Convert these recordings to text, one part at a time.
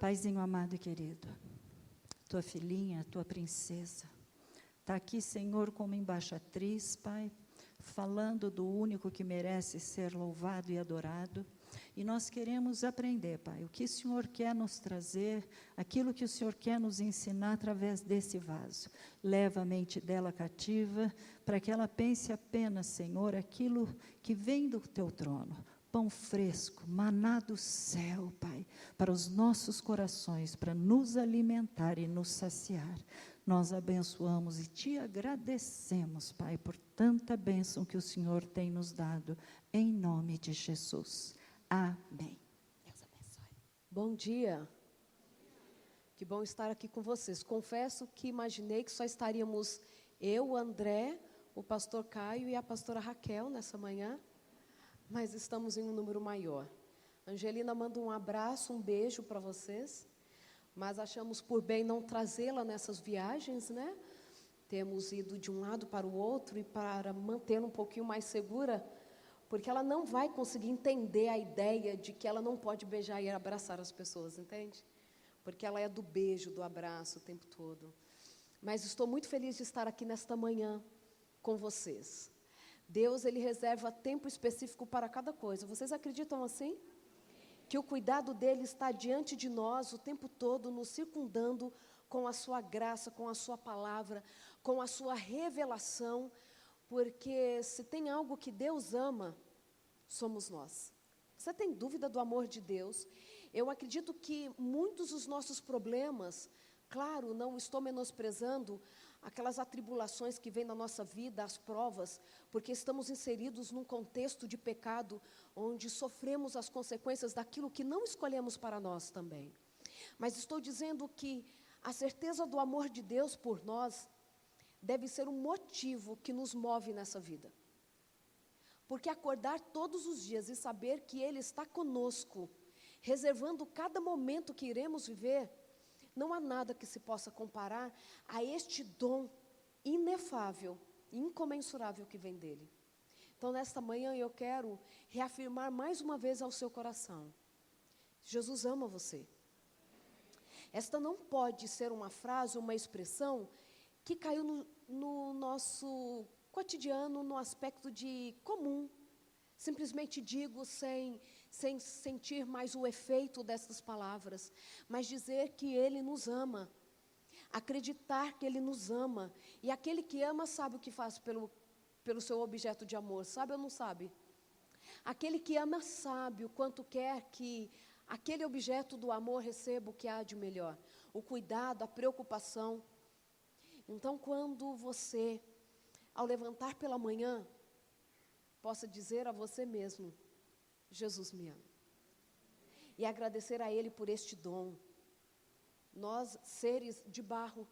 Paizinho amado e querido, tua filhinha, tua princesa, está aqui, Senhor, como embaixatriz, Pai, falando do único que merece ser louvado e adorado. E nós queremos aprender, Pai, o que o Senhor quer nos trazer, aquilo que o Senhor quer nos ensinar através desse vaso. Leva a mente dela cativa, para que ela pense apenas, Senhor, aquilo que vem do teu trono. Pão fresco, maná do céu, Pai, para os nossos corações, para nos alimentar e nos saciar. Nós abençoamos e te agradecemos, Pai, por tanta bênção que o Senhor tem nos dado, em nome de Jesus. Amém. Deus abençoe. Bom dia. Que bom estar aqui com vocês. Confesso que imaginei que só estaríamos eu, o André, o pastor Caio e a pastora Raquel nessa manhã, mas estamos em um número maior. Angelina manda um abraço, um beijo para vocês, mas achamos por bem não trazê-la nessas viagens, né? Temos ido de um lado para o outro e para mantê-la um pouquinho mais segura, porque ela não vai conseguir entender a ideia de que ela não pode beijar e abraçar as pessoas, entende? Porque ela é do beijo, do abraço o tempo todo. Mas estou muito feliz de estar aqui nesta manhã com vocês. Deus, Ele reserva tempo específico para cada coisa. Vocês acreditam assim? Que o cuidado dEle está diante de nós o tempo todo, nos circundando com a sua graça, com a sua palavra, com a sua revelação, porque se tem algo que Deus ama, somos nós. Você tem dúvida do amor de Deus? Eu acredito que muitos dos nossos problemas, claro, não estou menosprezando aquelas atribulações que vêm na nossa vida, as provas, porque estamos inseridos num contexto de pecado, onde sofremos as consequências daquilo que não escolhemos para nós também. Mas estou dizendo que a certeza do amor de Deus por nós deve ser um motivo que nos move nessa vida. Porque acordar todos os dias e saber que Ele está conosco, reservando cada momento que iremos viver, não há nada que se possa comparar a este dom inefável, incomensurável que vem dEle. Então, nesta manhã, eu quero reafirmar mais uma vez ao seu coração: Jesus ama você. Esta não pode ser uma frase, uma expressão que caiu no nosso cotidiano, no aspecto de comum. Simplesmente digo sem sentir mais o efeito dessas palavras, mas dizer que Ele nos ama, acreditar que Ele nos ama, e aquele que ama sabe o que faz pelo seu objeto de amor, sabe ou não sabe? Aquele que ama sabe o quanto quer que aquele objeto do amor receba o que há de melhor, o cuidado, a preocupação. Então, quando você, ao levantar pela manhã, possa dizer a você mesmo: Jesus me ama, e agradecer a Ele por este dom. Nós, seres de barro,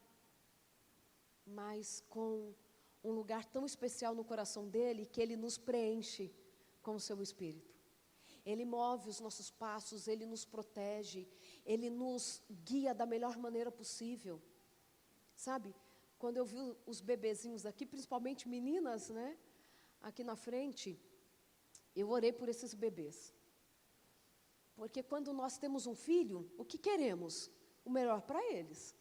mas com um lugar tão especial no coração dEle, que Ele nos preenche com o seu Espírito. Ele move os nossos passos, Ele nos protege, Ele nos guia da melhor maneira possível. Sabe, quando eu vi os bebezinhos aqui, principalmente meninas, né, aqui na frente, eu orei por esses bebês. Porque quando nós temos um filho, o que queremos? O melhor para eles.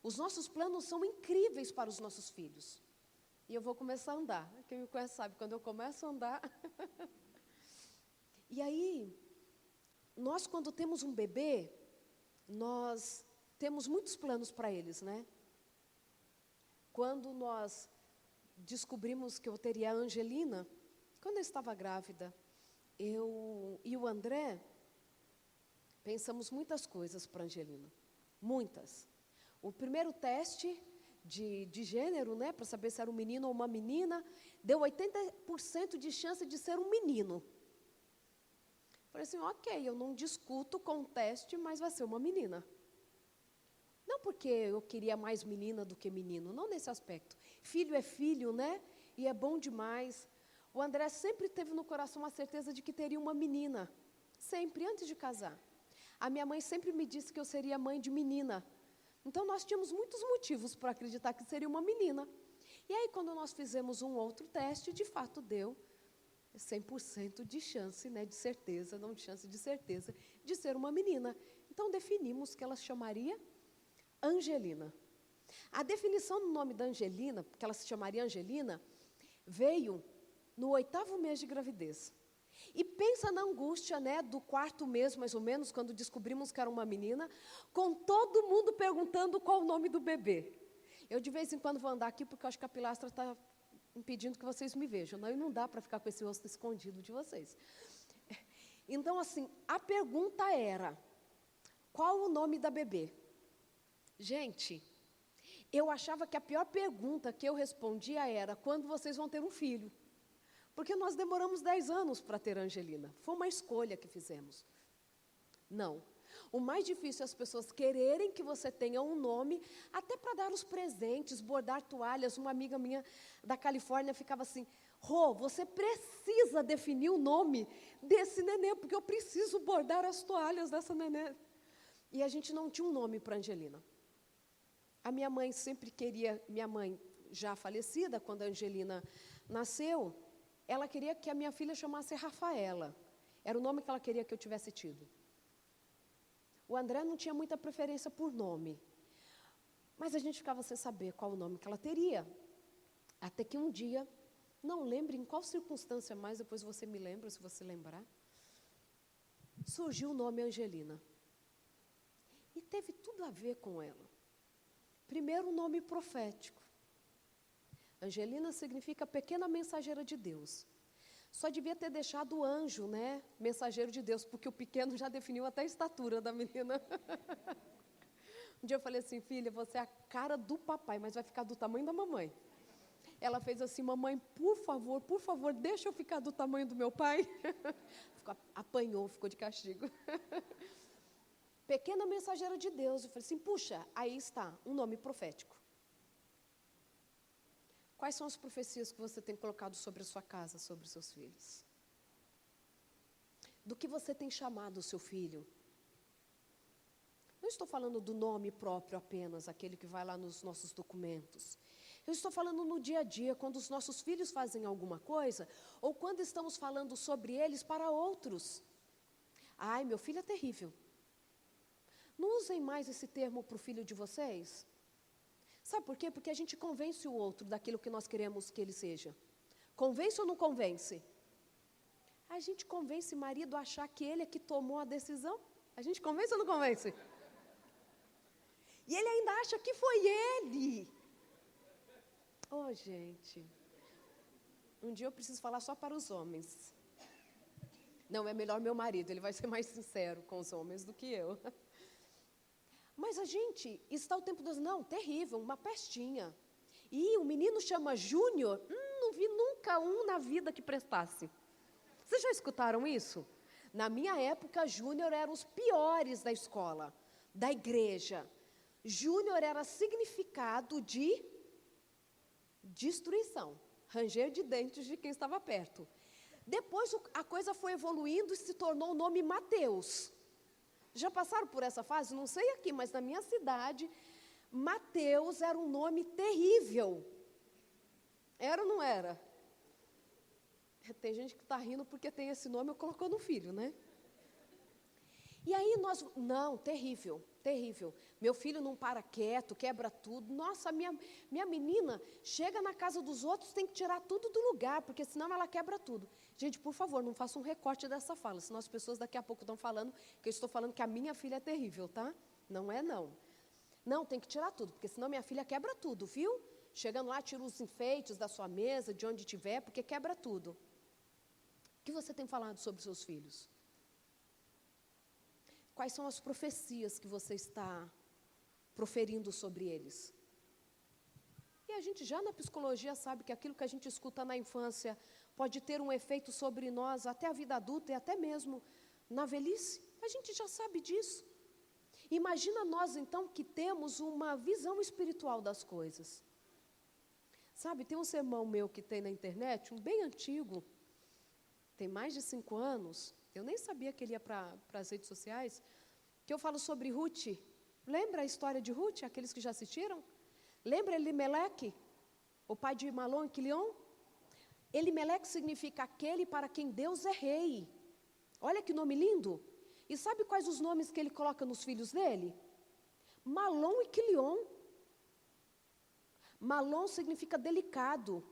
Os nossos planos são incríveis para os nossos filhos. E eu vou começar a andar. Quem me conhece sabe, quando eu começo a andar... E aí, nós quando temos um bebê, nós temos muitos planos para eles, né? Quando nós descobrimos que eu teria a Angelina, quando eu estava grávida, eu e o André pensamos muitas coisas para a Angelina, muitas. O primeiro teste de gênero, né, para saber se era um menino ou uma menina, deu 80% de chance de ser um menino. Falei assim, ok, eu não discuto com o teste, mas vai ser uma menina. Não porque eu queria mais menina do que menino, não nesse aspecto. Filho é filho, né? E é bom demais. O André sempre teve no coração a certeza de que teria uma menina. Sempre, antes de casar. A minha mãe sempre me disse que eu seria mãe de menina. Então, nós tínhamos muitos motivos para acreditar que seria uma menina. E aí, quando nós fizemos um outro teste, de fato deu 100% de chance, né, de certeza, não de chance, de certeza, de ser uma menina. Então definimos que ela se chamaria Angelina. A definição do nome da Angelina, que ela se chamaria Angelina, veio no 8º mês de gravidez. E pensa na angústia, né, do 4º mês, mais ou menos, quando descobrimos que era uma menina, com todo mundo perguntando qual o nome do bebê. Eu, de vez em quando, vou andar aqui, porque eu acho que a pilastra está impedindo que vocês me vejam, né? E não dá para ficar com esse rosto escondido de vocês. Então, assim, a pergunta era, qual o nome da bebê? Gente, eu achava que a pior pergunta que eu respondia era, quando vocês vão ter um filho? Porque nós demoramos 10 anos para ter a Angelina. Foi uma escolha que fizemos. Não. O mais difícil é as pessoas quererem que você tenha um nome, até para dar os presentes, bordar toalhas. Uma amiga minha da Califórnia ficava assim, Rô, você precisa definir o nome desse nenê, porque eu preciso bordar as toalhas dessa nenê. E a gente não tinha um nome para a Angelina. A minha mãe sempre queria, minha mãe já falecida, quando a Angelina nasceu, ela queria que a minha filha chamasse Rafaela. Era o nome que ela queria que eu tivesse tido. O André não tinha muita preferência por nome. Mas a gente ficava sem saber qual o nome que ela teria. Até que um dia, não lembro em qual circunstância mais, depois você me lembra, se você lembrar, surgiu o nome Angelina. E teve tudo a ver com ela. Primeiro, um nome profético. Angelina significa pequena mensageira de Deus. Só devia ter deixado anjo, né? Mensageiro de Deus, porque o pequeno já definiu até a estatura da menina. Um dia eu falei assim, filha, você é a cara do papai, mas vai ficar do tamanho da mamãe. Ela fez assim, mamãe, por favor, deixa eu ficar do tamanho do meu pai. Apanhou, ficou de castigo. Pequena mensageira de Deus. Eu falei assim, puxa, aí está, um nome profético. Quais são as profecias que você tem colocado sobre a sua casa, sobre os seus filhos? Do que você tem chamado o seu filho? Não estou falando do nome próprio apenas, aquele que vai lá nos nossos documentos. Eu estou falando no dia a dia, quando os nossos filhos fazem alguma coisa, ou quando estamos falando sobre eles para outros. Ai, meu filho é terrível. Não usem mais esse termo para o filho de vocês. Sabe por quê? Porque a gente convence o outro daquilo que nós queremos que ele seja. Convence ou não convence? A gente convence marido a achar que ele é que tomou a decisão. A gente convence ou não convence? E ele ainda acha que foi ele. Oh, gente. Um dia eu preciso falar só para os homens. Não, é melhor meu marido, ele vai ser mais sincero com os homens do que eu. Mas a gente está o tempo todo, não, terrível, uma pestinha. E o menino chama Júnior, não vi nunca um na vida que prestasse. Vocês já escutaram isso? Na minha época, Júnior eram os piores da escola, da igreja. Júnior era significado de destruição, ranger de dentes de quem estava perto. Depois a coisa foi evoluindo e se tornou o nome Mateus. Já passaram por essa fase? Não sei aqui, mas na minha cidade, Mateus era um nome terrível. Era ou não era? Tem gente que está rindo porque tem esse nome e colocou no filho, né? E aí não, terrível, terrível. Meu filho não para quieto, quebra tudo. Nossa, minha menina chega na casa dos outros, tem que tirar tudo do lugar, porque senão ela quebra tudo. Gente, por favor, não faça um recorte dessa fala, senão as pessoas daqui a pouco estão falando que eu estou falando que a minha filha é terrível, tá? Não é, não. Não, tem que tirar tudo, porque senão minha filha quebra tudo, viu? Chegando lá, tira os enfeites da sua mesa, de onde tiver, porque quebra tudo. O que você tem falado sobre os seus filhos? Quais são as profecias que você está proferindo sobre eles? E a gente já na psicologia sabe que aquilo que a gente escuta na infância pode ter um efeito sobre nós até a vida adulta e até mesmo na velhice. A gente já sabe disso. Imagina nós, então, que temos uma visão espiritual das coisas. Sabe, tem um sermão meu que tem na internet, um bem antigo, tem mais de 5 anos, eu nem sabia que ele ia para as redes sociais, que eu falo sobre Ruth. Lembra a história de Ruth, aqueles que já assistiram? Lembra Elimeleque, o pai de Malom e Quilion? Elimeleque significa aquele para quem Deus é rei. Olha que nome lindo. E sabe quais os nomes que ele coloca nos filhos dele? Malom e Quilion. Malom significa delicado,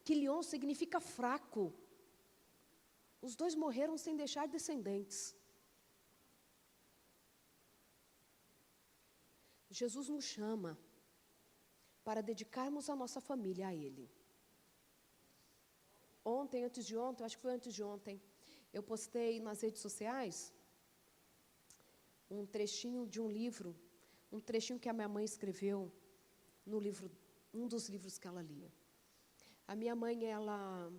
Quilion significa fraco. Os dois morreram sem deixar descendentes. Jesus nos chama para dedicarmos a nossa família a Ele. Ontem, antes de ontem, acho que foi antes de ontem, eu postei nas redes sociais um trechinho de um livro, um trechinho que a minha mãe escreveu no livro, um dos livros que ela lia. A minha mãe, ela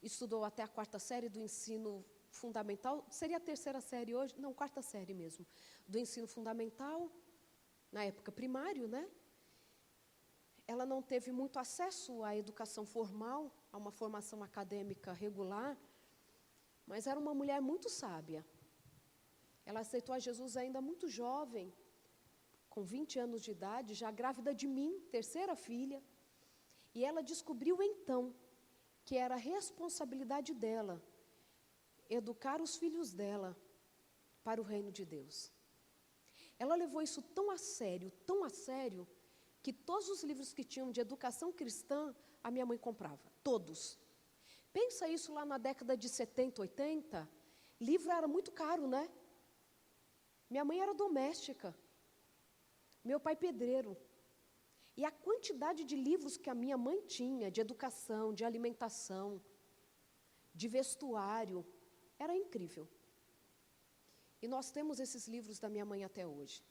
estudou até a 4ª série do ensino fundamental, seria a 3ª série hoje, não, 4ª série mesmo, do ensino fundamental, na época primário, né? Ela não teve muito acesso à educação formal, a uma formação acadêmica regular, mas era uma mulher muito sábia. Ela aceitou a Jesus ainda muito jovem, com 20 anos de idade, já grávida de mim, 3ª filha, e ela descobriu então que era responsabilidade dela educar os filhos dela para o reino de Deus. Ela levou isso tão a sério, que todos os livros que tinham de educação cristã, a minha mãe comprava, todos. Pensa isso lá na década de 70, 80, livro era muito caro, né? Minha mãe era doméstica, meu pai pedreiro. E a quantidade de livros que a minha mãe tinha, de educação, de alimentação, de vestuário, era incrível. E nós temos esses livros da minha mãe até hoje.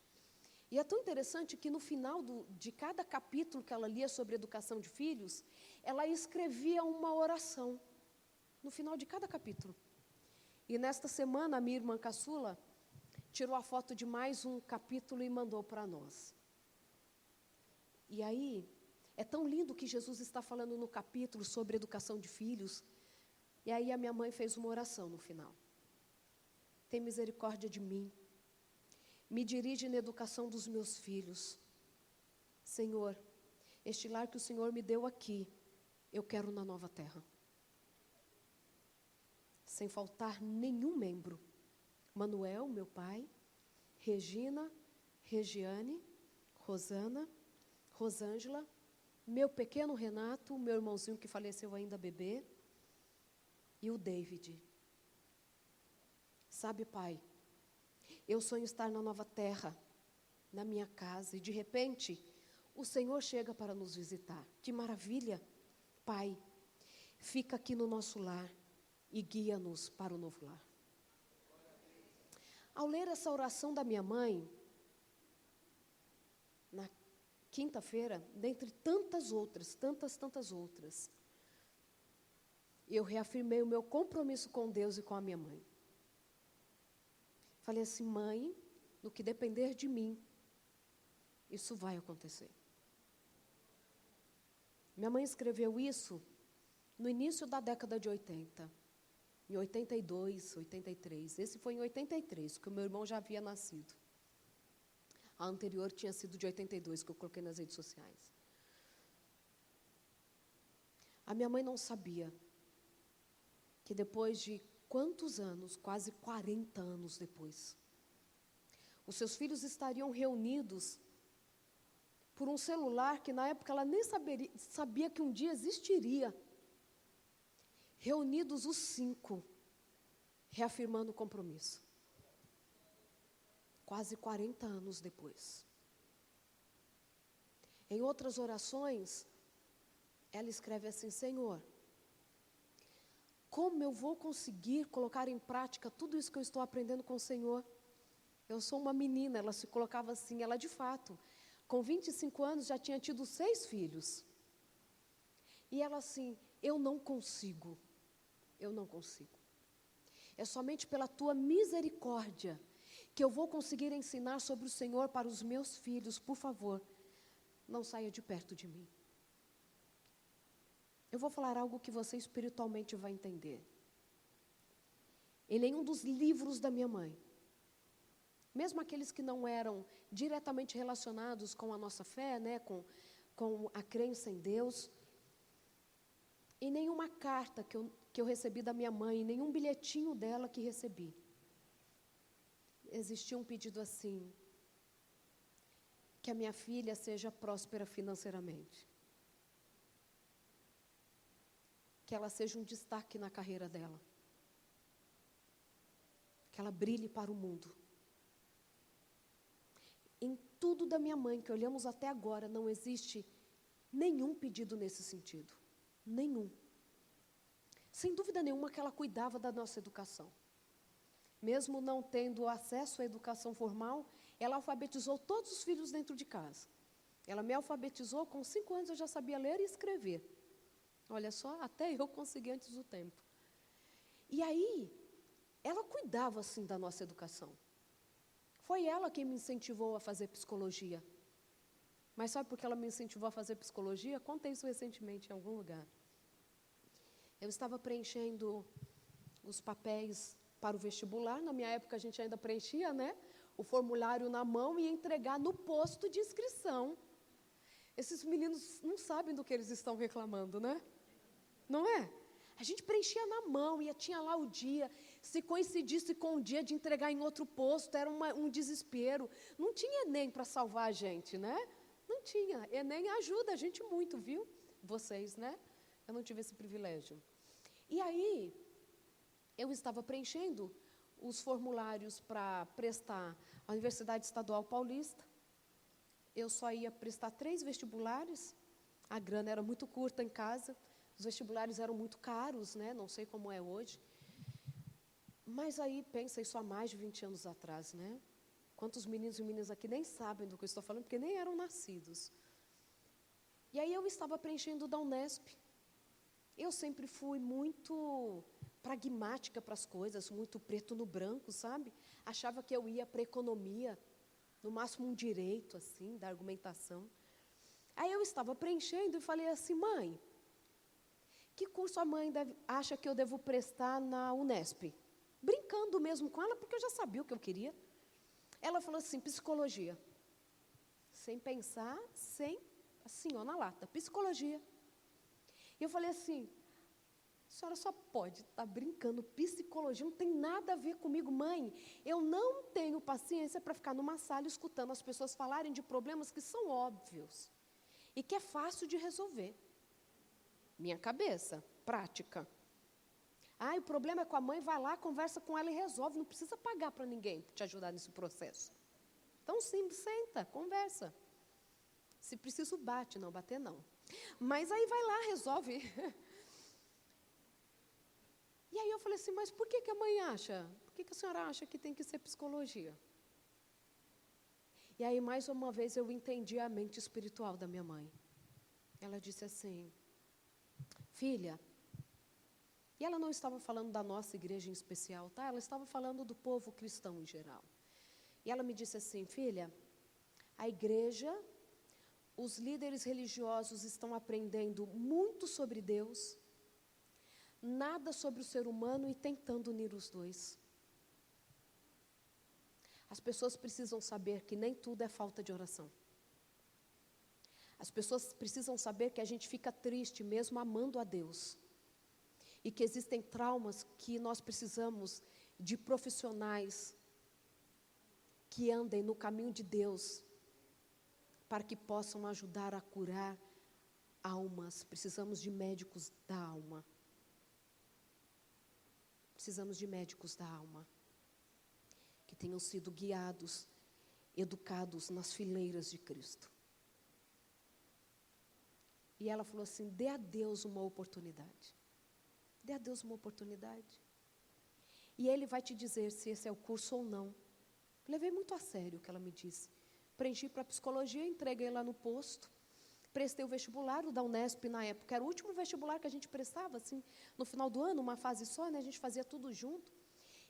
E é tão interessante que no final de cada capítulo que ela lia sobre educação de filhos, ela escrevia uma oração, no final de cada capítulo. E nesta semana, a minha irmã caçula tirou a foto de mais um capítulo e mandou para nós. E aí, é tão lindo que Jesus está falando no capítulo sobre educação de filhos. E aí a minha mãe fez uma oração no final. Tem misericórdia de mim. Me dirige na educação dos meus filhos. Senhor, este lar que o Senhor me deu aqui, eu quero na nova terra. Sem faltar nenhum membro. Manuel, meu pai, Regina, Regiane, Rosana, Rosângela, meu pequeno Renato, meu irmãozinho que faleceu ainda bebê, e o David. Sabe, pai, eu sonho estar na nova terra, na minha casa, e de repente, o Senhor chega para nos visitar. Que maravilha! Pai, fica aqui no nosso lar e guia-nos para o novo lar. Ao ler essa oração da minha mãe, na quinta-feira, dentre tantas outras, tantas outras, eu reafirmei o meu compromisso com Deus e com a minha mãe. Falei assim, mãe, no que depender de mim, isso vai acontecer. Minha mãe escreveu isso no início da década de 80, em 82, 83. Esse foi em 83, que o meu irmão já havia nascido. A anterior tinha sido de 82, que eu coloquei nas redes sociais. A minha mãe não sabia que depois de quantos anos, quase 40 anos depois, os seus filhos estariam reunidos por um celular que na época ela nem sabia que um dia existiria. Reunidos os 5, reafirmando o compromisso. Quase 40 anos depois. Em outras orações, ela escreve assim, Senhor, como eu vou conseguir colocar em prática tudo isso que eu estou aprendendo com o Senhor? Eu sou uma menina, ela se colocava assim, ela de fato, com 25 anos já tinha tido 6 filhos. E ela assim, eu não consigo. É somente pela tua misericórdia que eu vou conseguir ensinar sobre o Senhor para os meus filhos. Por favor, não saia de perto de mim. Eu vou falar algo que você espiritualmente vai entender. Em nenhum dos livros da minha mãe, mesmo aqueles que não eram diretamente relacionados com a nossa fé, né, com a crença em Deus, em nenhuma carta que eu recebi da minha mãe, em nenhum bilhetinho dela que recebi, existia um pedido assim: que a minha filha seja próspera financeiramente, que ela seja um destaque na carreira dela, que ela brilhe para o mundo. Em tudo da minha mãe que olhamos até agora, não existe nenhum pedido nesse sentido. Nenhum. Sem dúvida nenhuma que ela cuidava da nossa educação. Mesmo não tendo acesso à educação formal, ela alfabetizou todos os filhos dentro de casa. Ela me alfabetizou, com 5 anos eu já sabia ler e escrever. Olha só, até eu consegui antes do tempo. E aí, ela cuidava, assim, da nossa educação. Foi ela quem me incentivou a fazer psicologia. Mas sabe por que ela me incentivou a fazer psicologia? Contei isso recentemente em algum lugar. Eu estava preenchendo os papéis para o vestibular. Na minha época, a gente ainda preenchia, né? O formulário na mão e ia entregar no posto de inscrição. Esses meninos não sabem do que eles estão reclamando, né? Não é? A gente preenchia na mão e tinha lá o dia. Se coincidisse com o dia de entregar em outro posto, era um desespero. Não tinha Enem para salvar a gente, né? Não tinha. Enem ajuda a gente muito, viu? Vocês, né? Eu não tive esse privilégio. E aí, eu estava preenchendo os formulários para prestar a Universidade Estadual Paulista. Eu só ia prestar 3 vestibulares. A grana era muito curta em casa. Os vestibulares eram muito caros, né? Não sei como é hoje. Mas aí, pensa isso há mais de 20 anos atrás, né? Quantos meninos e meninas aqui nem sabem do que eu estou falando, porque nem eram nascidos. E aí eu estava preenchendo da Unesp. Eu sempre fui muito pragmática para as coisas, muito preto no branco, sabe? Achava que eu ia para economia, no máximo um direito, assim, da argumentação. Aí eu estava preenchendo e falei assim: mãe, que curso a mãe acha que eu devo prestar na Unesp? Brincando mesmo com ela, porque eu já sabia o que eu queria. Ela falou assim: psicologia. Sem pensar, assim, ó, na lata, psicologia. E eu falei assim: a senhora só pode estar brincando, psicologia não tem nada a ver comigo, mãe. Eu não tenho paciência para ficar numa sala escutando as pessoas falarem de problemas que são óbvios e que é fácil de resolver. Minha cabeça, prática. O problema é com a mãe, vai lá, conversa com ela e resolve. Não precisa pagar para ninguém te ajudar nesse processo. Então, sim, senta, conversa. Se preciso, bate, não bater, não. Mas aí vai lá, resolve. E aí eu falei assim: mas por que a mãe acha? Por que a senhora acha que tem que ser psicologia? E aí, mais uma vez, eu entendi a mente espiritual da minha mãe. Ela disse assim: filha, e ela não estava falando da nossa igreja em especial, tá? Ela estava falando do povo cristão em geral. E ela me disse assim: filha, a igreja, os líderes religiosos estão aprendendo muito sobre Deus, nada sobre o ser humano e tentando unir os dois. As pessoas precisam saber que nem tudo é falta de oração. As pessoas precisam saber que a gente fica triste mesmo amando a Deus. E que existem traumas que nós precisamos de profissionais que andem no caminho de Deus para que possam ajudar a curar almas. Precisamos de médicos da alma. Precisamos de médicos da alma que tenham sido guiados, educados nas fileiras de Cristo. E ela falou assim: dê a Deus uma oportunidade. Dê a Deus uma oportunidade. E Ele vai te dizer se esse é o curso ou não. Levei muito a sério o que ela me disse. Preenchi para psicologia, entreguei lá no posto. Prestei o vestibular, o da Unesp na época. Era o último vestibular que a gente prestava, assim, no final do ano, uma fase só, né? A gente fazia tudo junto.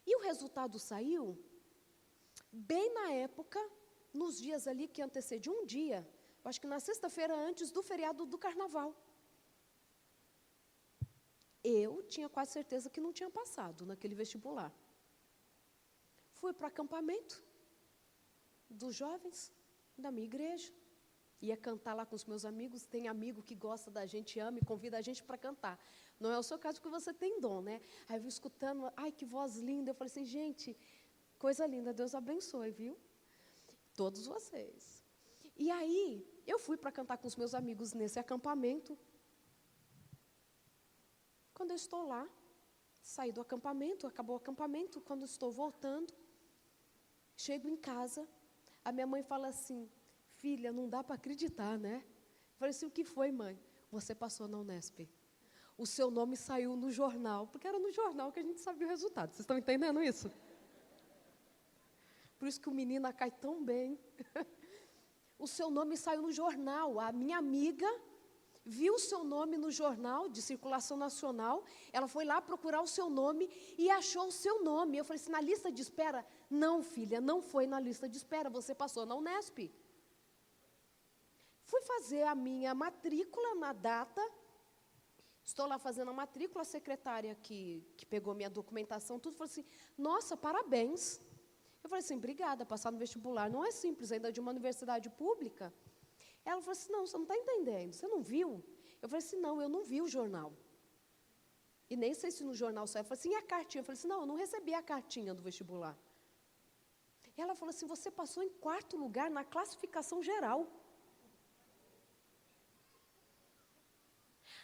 E o resultado saiu bem na época, nos dias ali que antecediam um dia. Eu acho que na sexta-feira antes do feriado do Carnaval. Eu tinha quase certeza que não tinha passado naquele vestibular. Fui para o acampamento dos jovens da minha igreja. Ia cantar lá com os meus amigos. Tem amigo que gosta da gente, ama e convida a gente para cantar. Não é o seu caso, porque você tem dom, né? Aí eu vim escutando, ai, que voz linda. Eu falei assim: gente, Coisa linda, Deus abençoe, viu? Todos vocês. E aí, eu fui para cantar com os meus amigos nesse acampamento. Quando eu estou lá, saí do acampamento, acabou o acampamento, quando estou voltando, chego em casa, a minha mãe fala assim, filha, não dá para acreditar, né? Eu falei assim, o que foi, mãe? Você passou na Unesp. O seu nome saiu no jornal, porque era no jornal que a gente sabia o resultado. Vocês estão entendendo isso? Por isso que o menino cai tão bem. O seu nome saiu no jornal. A minha amiga viu o seu nome no jornal de circulação nacional. Ela foi lá procurar o seu nome e achou o seu nome. Eu falei assim, na lista de espera? Não, filha, não foi na lista de espera. Você passou na Unesp. Fui fazer a minha matrícula na data. Estou lá fazendo a matrícula, a secretária que pegou minha documentação, tudo, falou assim, nossa, parabéns. Eu falei assim, obrigada, passar no vestibular não é simples, ainda de uma universidade pública. Ela falou assim, não, você não está entendendo, você não viu? Eu falei assim, não, eu não vi o jornal. E nem sei se no jornal saiu. Ela falou assim, e a cartinha? Eu falei assim, não, eu não recebi a cartinha do vestibular. Ela falou assim, você passou em 4º lugar na classificação geral.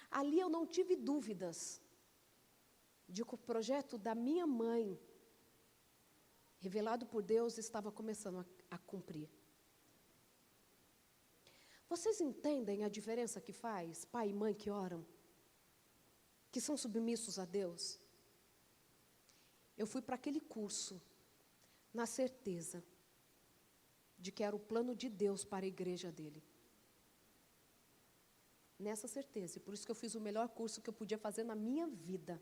Ali eu não tive dúvidas de que o projeto da minha mãe, revelado por Deus, estava começando a cumprir. Vocês entendem a diferença que faz pai e mãe que oram? Que são submissos a Deus? Eu fui para aquele curso na certeza de que era o plano de Deus para a igreja dele. Nessa certeza, e por isso que eu fiz o melhor curso que eu podia fazer na minha vida,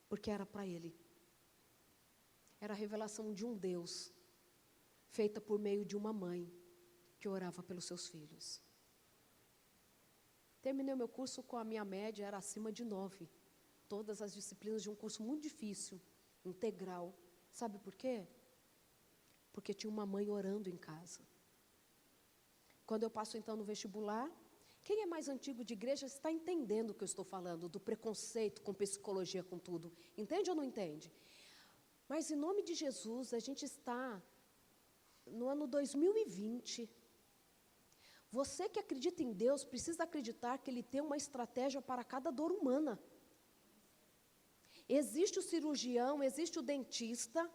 porque era para ele. Era a revelação de um Deus, feita por meio de uma mãe, que orava pelos seus filhos. Terminei o meu curso com a minha média, era acima de 9. Todas as disciplinas de um curso muito difícil, integral. Sabe por quê? Porque tinha uma mãe orando em casa. Quando eu passo então no vestibular, quem é mais antigo de igreja está entendendo o que eu estou falando, do preconceito com psicologia, com tudo. Entende ou não entende? Mas em nome de Jesus, a gente está no ano 2020. Você que acredita em Deus, precisa acreditar que Ele tem uma estratégia para cada dor humana. Existe o cirurgião, existe o dentista,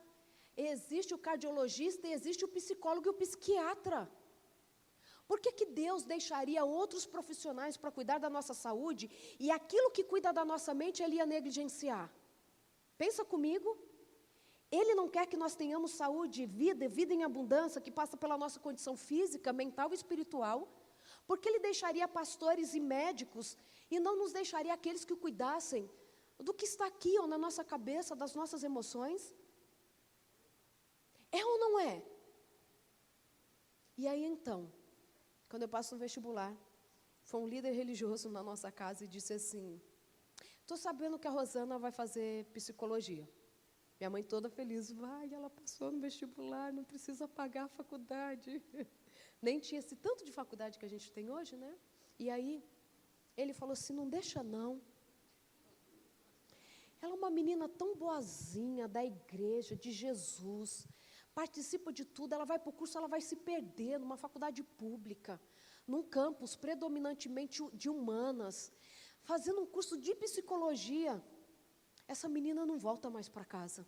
existe o cardiologista e existe o psicólogo e o psiquiatra. Por que Deus deixaria outros profissionais para cuidar da nossa saúde e aquilo que cuida da nossa mente Ele ia negligenciar? Pensa comigo. Ele não quer que nós tenhamos saúde, vida em abundância, que passa pela nossa condição física, mental e espiritual, porque Ele deixaria pastores e médicos e não nos deixaria aqueles que cuidassem do que está aqui ou na nossa cabeça, das nossas emoções? É ou não é? E aí então, quando eu passo no vestibular, foi um líder religioso na nossa casa e disse assim, estou sabendo que a Rosana vai fazer psicologia. Minha mãe toda feliz, vai, ela passou no vestibular, não precisa pagar a faculdade. Nem tinha esse tanto de faculdade que a gente tem hoje, né? E aí, ele falou assim, não deixa não. Ela é uma menina tão boazinha, da igreja, de Jesus, participa de tudo, ela vai para o curso, ela vai se perder numa faculdade pública, num campus predominantemente de humanas, fazendo um curso de psicologia. Essa menina não volta mais para casa.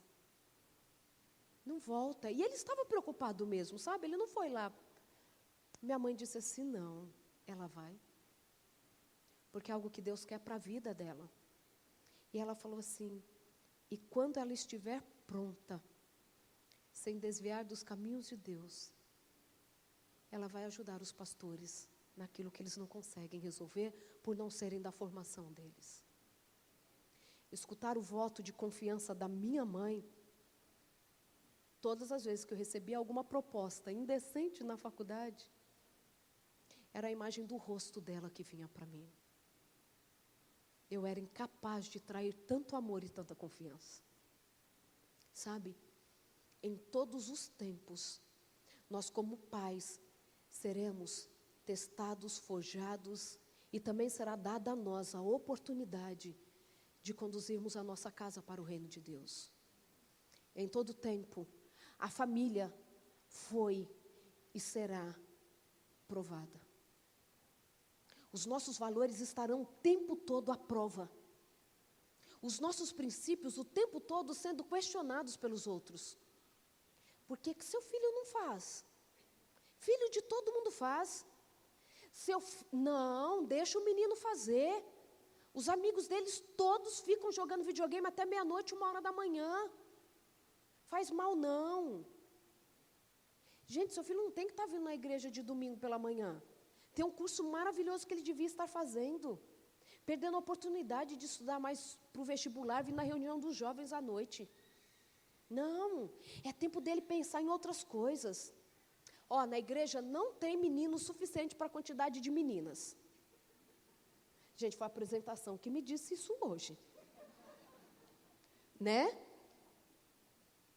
Não volta. E ele estava preocupado mesmo, sabe? Ele não foi lá. Minha mãe disse assim, não, ela vai. Porque é algo que Deus quer para a vida dela. E ela falou assim, e quando ela estiver pronta, sem desviar dos caminhos de Deus, ela vai ajudar os pastores naquilo que eles não conseguem resolver por não serem da formação deles. Escutar o voto de confiança da minha mãe, todas as vezes que eu recebia alguma proposta indecente na faculdade, era a imagem do rosto dela que vinha para mim. Eu era incapaz de trair tanto amor e tanta confiança. Sabe? Em todos os tempos, nós como pais seremos testados, forjados, e também será dada a nós a oportunidade de conduzirmos a nossa casa para o reino de Deus. Em todo tempo, a família foi e será provada. Os nossos valores estarão o tempo todo à prova. Os nossos princípios o tempo todo sendo questionados pelos outros. Por que seu filho não faz? Filho de todo mundo faz. Não, deixa o menino fazer. Os amigos deles todos ficam jogando videogame até meia-noite, 1h da manhã. Faz mal não. Gente, seu filho não tem que estar vindo na igreja de domingo pela manhã. Tem um curso maravilhoso que ele devia estar fazendo. Perdendo a oportunidade de estudar mais para o vestibular, vir na reunião dos jovens à noite. Não, é tempo dele pensar em outras coisas. Na igreja não tem menino suficiente para a quantidade de meninas. Gente, foi a apresentação que me disse isso hoje. Né?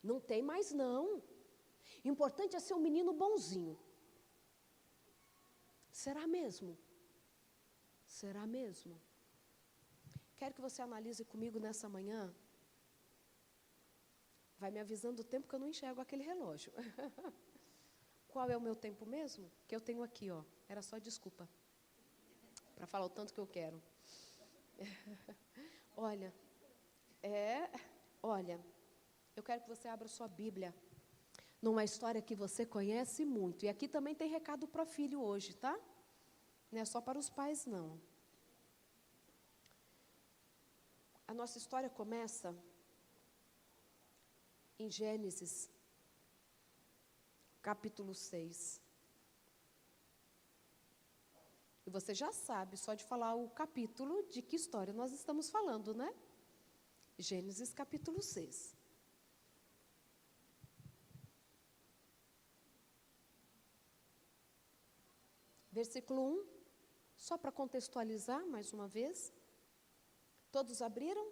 Não tem mais não. Importante é ser um menino bonzinho. Será mesmo? Será mesmo? Quero que você analise comigo nessa manhã. Vai me avisando o tempo que eu não enxergo aquele relógio. Qual é o meu tempo mesmo? Que eu tenho aqui, ó. Era só desculpa. Para falar o tanto que eu quero. Olha, eu quero que você abra sua Bíblia numa história que você conhece muito. E aqui também tem recado para filho hoje, tá? Não é só para os pais, não. A nossa história começa em Gênesis, capítulo 6. E você já sabe, só de falar o capítulo, de que história nós estamos falando, né? Gênesis, capítulo 6. Versículo 1, só para contextualizar mais uma vez. Todos abriram?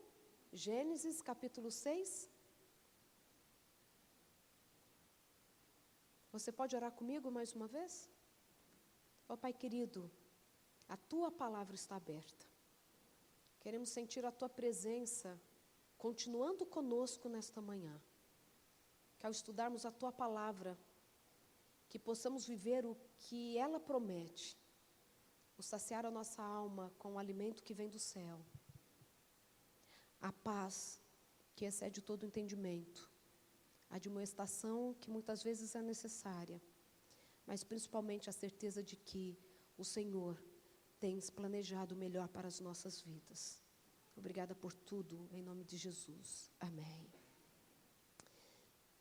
Gênesis, capítulo 6. Você pode orar comigo mais uma vez? Pai querido, a Tua palavra está aberta. Queremos sentir a Tua presença, continuando conosco nesta manhã. Que ao estudarmos a Tua palavra, que possamos viver o que ela promete, o saciar a nossa alma com o alimento que vem do céu. A paz que excede todo entendimento, a admoestação que muitas vezes é necessária, mas principalmente a certeza de que o Senhor tem planejado o melhor para as nossas vidas. Obrigada por tudo, em nome de Jesus. Amém.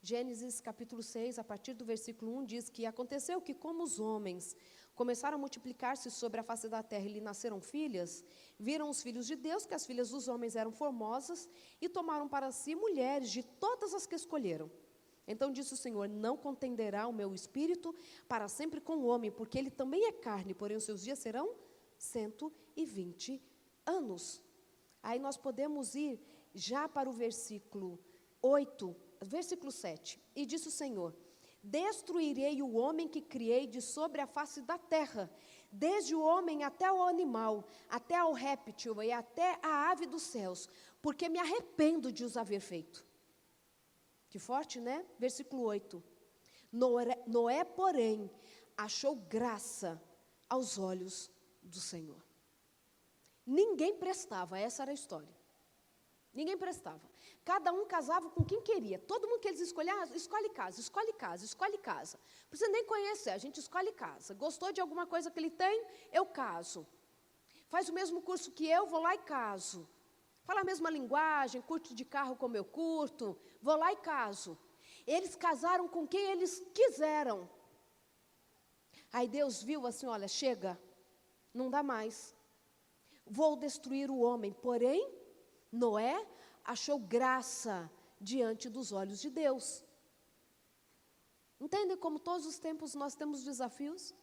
Gênesis capítulo 6, a partir do versículo 1, diz que aconteceu que, como os homens começaram a multiplicar-se sobre a face da terra e lhe nasceram filhas, viram os filhos de Deus que as filhas dos homens eram formosas e tomaram para si mulheres de todas as que escolheram. Então disse o Senhor: não contenderá o meu espírito para sempre com o homem, porque ele também é carne, porém os seus dias serão 120 anos. Aí nós podemos ir já para o versículo 8, versículo 7. E disse o Senhor: destruirei o homem que criei de sobre a face da terra, desde o homem até o animal, até ao réptil e até a ave dos céus, porque me arrependo de os haver feito. Que forte, né? Versículo 8. Noé, porém, achou graça aos olhos do Senhor. Ninguém prestava, essa era a história. Ninguém prestava. Cada um casava com quem queria. Todo mundo que eles escolhiam, escolhe casa, escolhe casa, escolhe casa. Não precisa nem conhecer, a gente escolhe casa. Gostou de alguma coisa que ele tem? Eu caso. Faz o mesmo curso que eu, vou lá e caso. Fala a mesma linguagem, curto de carro como eu curto, vou lá e caso. Eles casaram com quem eles quiseram. Aí Deus viu assim, olha, chega, não dá mais. Vou destruir o homem, porém, Noé achou graça diante dos olhos de Deus. Entendem como todos os tempos nós temos desafios?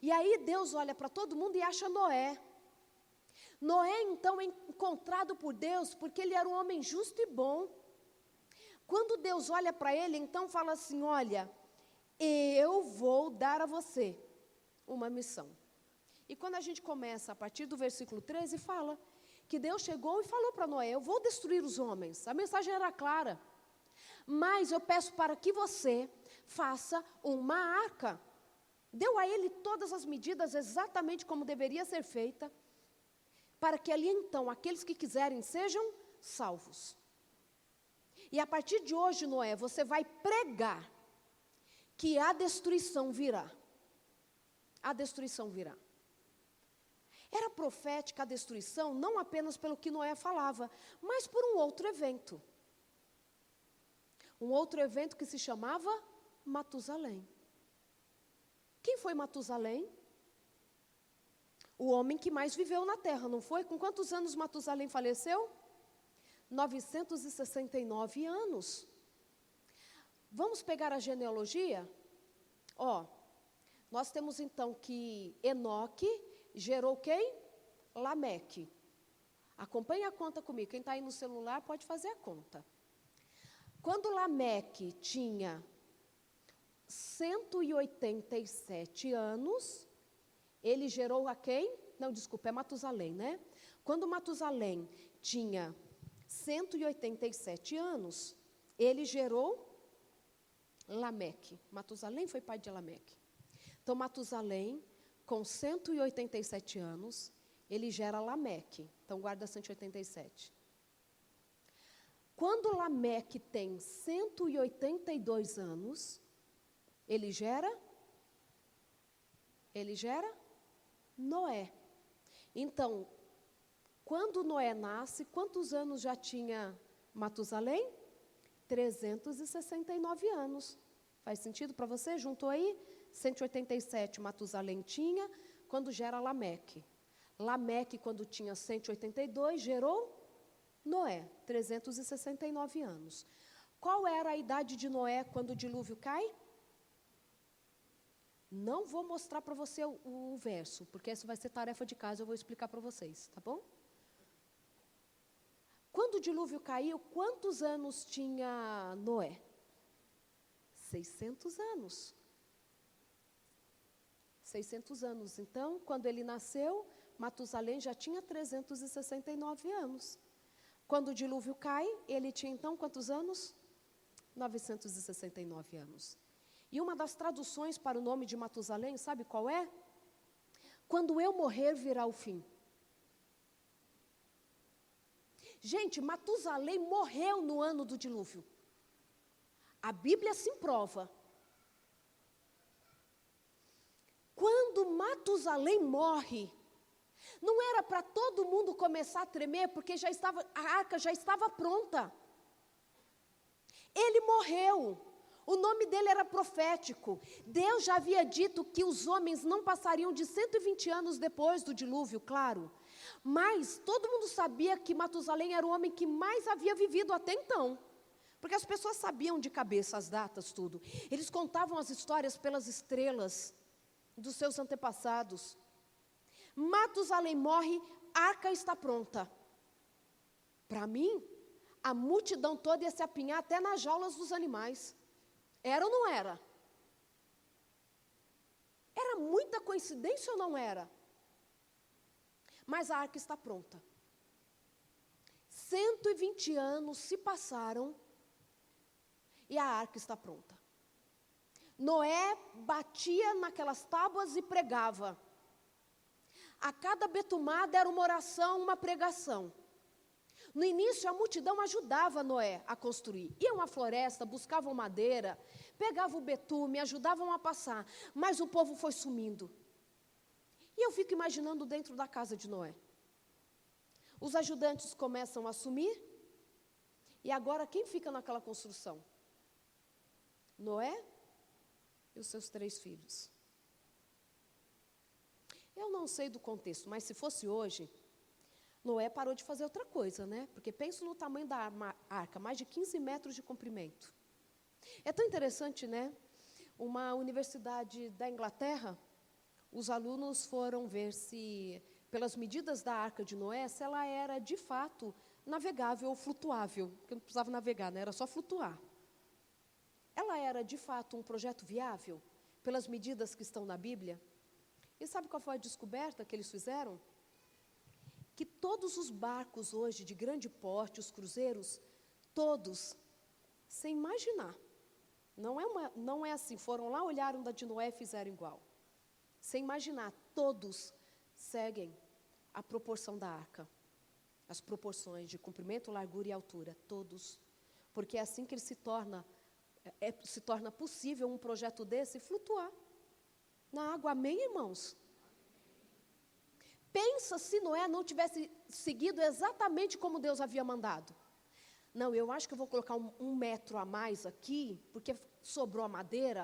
E aí Deus olha para todo mundo e acha Noé. Noé, então, é encontrado por Deus porque ele era um homem justo e bom. Quando Deus olha para ele, então fala assim, olha, eu vou dar a você uma missão. E quando a gente começa, a partir do versículo 13, fala que Deus chegou e falou para Noé, eu vou destruir os homens. A mensagem era clara. mas eu peço para que você faça uma arca. Deu a ele todas as medidas exatamente como deveria ser feita, para que ali então aqueles que quiserem sejam salvos. E a partir de hoje, Noé, você vai pregar que a destruição virá. A destruição virá. Era profética a destruição não apenas pelo que Noé falava, mas por um outro evento. Um outro evento que se chamava Matusalém. Quem foi Matusalém? O homem que mais viveu na terra, não foi? Com quantos anos Matusalém faleceu? 969 anos. Vamos pegar a genealogia? Nós temos então que Enoque gerou quem? Lameque. Acompanhe a conta comigo. Quem está aí no celular pode fazer a conta. Quando Lameque tinha 187 anos, ele gerou a quem? Não, desculpa, é Matusalém, né? Quando Matusalém tinha 187 anos, ele gerou Lameque. Matusalém foi pai de Lameque. Então, Matusalém, com 187 anos, ele gera Lameque. Então, guarda 187. Quando Lameque tem 182 anos, ele gera Noé. Então, quando Noé nasce, quantos anos já tinha Matusalém? 369 anos. Faz sentido para você? Juntou aí? 187 Matusalém tinha, quando gera Lameque. Lameque, quando tinha 182, gerou Noé, 369 anos. Qual era a idade de Noé quando o dilúvio cai? Não vou mostrar para você o verso, porque essa vai ser tarefa de casa, eu vou explicar para vocês, tá bom? Quando o dilúvio caiu, quantos anos tinha Noé? 600 anos. 600 anos. Então, quando ele nasceu, Matusalém já tinha 369 anos. Quando o dilúvio cai, ele tinha então quantos anos? 969 anos. E uma das traduções para o nome de Matusalém, sabe qual é? Quando eu morrer, virá o fim. Gente, Matusalém morreu no ano do dilúvio. A Bíblia assim prova. Quando Matusalém morre, não era para todo mundo começar a tremer, porque a arca já estava pronta. Ele morreu. O nome dele era profético. Deus já havia dito que os homens não passariam de 120 anos depois do dilúvio, claro. Mas todo mundo sabia que Matusalém era o homem que mais havia vivido até então. Porque as pessoas sabiam de cabeça as datas, tudo. Eles contavam as histórias pelas estrelas dos seus antepassados. Matusalém morre, a arca está pronta. Para mim, a multidão toda ia se apinhar até nas jaulas dos animais. Era ou não era? Era muita coincidência ou não era? Mas a arca está pronta. 120 anos se passaram e a arca está pronta. Noé batia naquelas tábuas e pregava. A cada betumada era uma oração, uma pregação. No início, a multidão ajudava Noé a construir. Iam à floresta, buscavam madeira, pegavam o betume, ajudavam a passar. Mas o povo foi sumindo. E eu fico imaginando dentro da casa de Noé. Os ajudantes começam a sumir. E agora, quem fica naquela construção? Noé e os seus 3 filhos. Eu não sei do contexto, mas se fosse hoje, Noé parou de fazer outra coisa, né? Porque penso no tamanho da arca, mais de 15 metros de comprimento. É tão interessante, né? Uma universidade da Inglaterra, os alunos foram ver se, pelas medidas da arca de Noé, se ela era de fato navegável ou flutuável, porque não precisava navegar, né? Era só flutuar. Ela era de fato um projeto viável, pelas medidas que estão na Bíblia? E sabe qual foi a descoberta que eles fizeram? Que todos os barcos hoje de grande porte, os cruzeiros, todos sem imaginar. Não é assim, foram lá, olharam da de Noé e fizeram igual. Sem imaginar, todos seguem a proporção da arca. As proporções de comprimento, largura e altura, todos. Porque é assim que ele se torna possível um projeto desse flutuar na água. Amém, irmãos? Pensa se Noé não tivesse seguido exatamente como Deus havia mandado. Não, eu acho que eu vou colocar um metro a mais aqui, porque sobrou a madeira.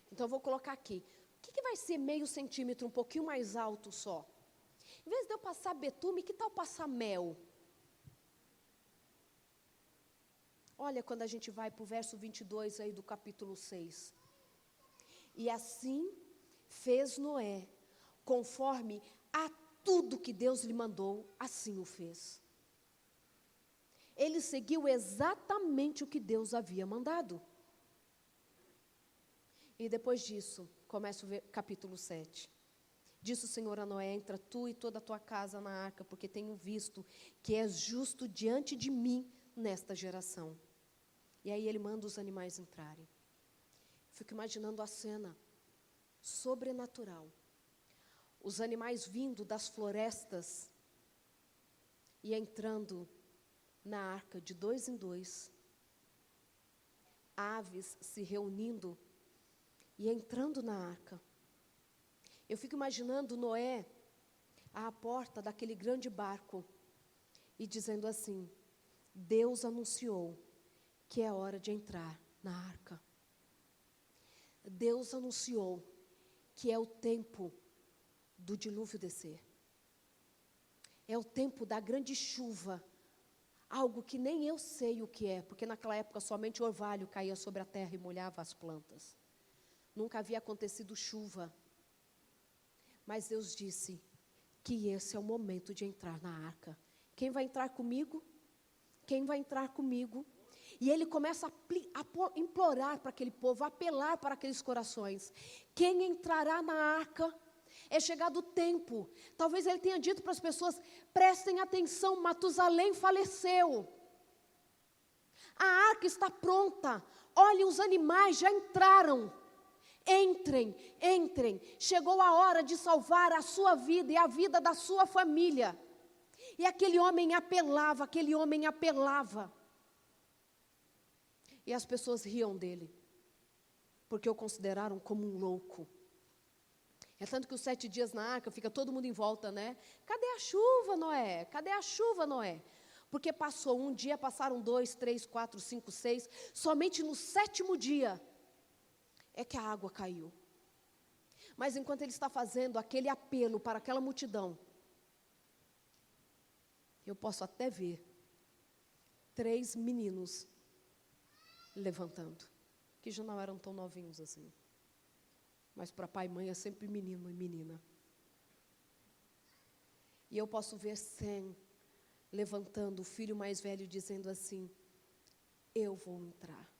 Então, eu vou colocar aqui. O que vai ser meio centímetro, um pouquinho mais alto só? Em vez de eu passar betume, que tal passar mel? Olha quando a gente vai para o verso 22 aí do capítulo 6. E assim fez Noé, conforme a tudo que Deus lhe mandou, assim o fez. Ele seguiu exatamente o que Deus havia mandado. E depois disso, começa o capítulo 7. Disse o Senhor a Noé: entra tu e toda a tua casa na arca, porque tenho visto que és justo diante de mim nesta geração. E aí ele manda os animais entrarem. Fico imaginando a cena sobrenatural. Os animais vindo das florestas e entrando na arca de 2 em 2. Aves se reunindo e entrando na arca. Eu fico imaginando Noé à porta daquele grande barco e dizendo assim: Deus anunciou que é hora de entrar na arca. Deus anunciou que é o tempo do dilúvio descer. É o tempo da grande chuva. Algo que nem eu sei o que é, porque naquela época somente o orvalho caía sobre a terra e molhava as plantas. Nunca havia acontecido chuva. Mas Deus disse que esse é o momento de entrar na arca. Quem vai entrar comigo? Quem vai entrar comigo? E ele começa a implorar para aquele povo, a apelar para aqueles corações. Quem entrará na arca? É chegado o tempo. Talvez ele tenha dito para as pessoas: prestem atenção, Matusalém faleceu. A arca está pronta. Olhem, os animais já entraram. Entrem, entrem. Chegou a hora de salvar a sua vida e a vida da sua família. E aquele homem apelava, aquele homem apelava. E as pessoas riam dele, porque o consideraram como um louco. É tanto que os 7 dias na arca, fica todo mundo em volta, né? Cadê a chuva, Noé? Cadê a chuva, Noé? Porque passou um dia, passaram 2, 3, 4, 5, 6. Somente no 7º dia é que a água caiu. Mas enquanto ele está fazendo aquele apelo para aquela multidão, eu posso até ver 3 meninos levantando, que já não eram tão novinhos assim. Mas para pai e mãe é sempre menino e menina. E eu posso ver Sem levantando, o filho mais velho, dizendo assim: eu vou entrar.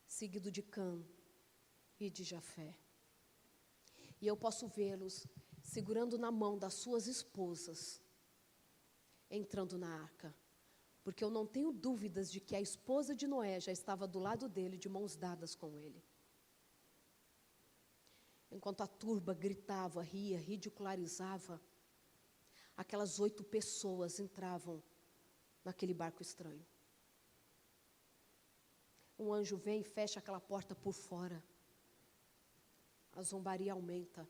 Seguido de Cã e de Jafé. E eu posso vê-los segurando na mão das suas esposas, entrando na arca. Porque eu não tenho dúvidas de que a esposa de Noé já estava do lado dele, de mãos dadas com ele. Enquanto a turba gritava, ria, ridicularizava, aquelas 8 pessoas entravam naquele barco estranho. Um anjo vem e fecha aquela porta por fora. A zombaria aumenta.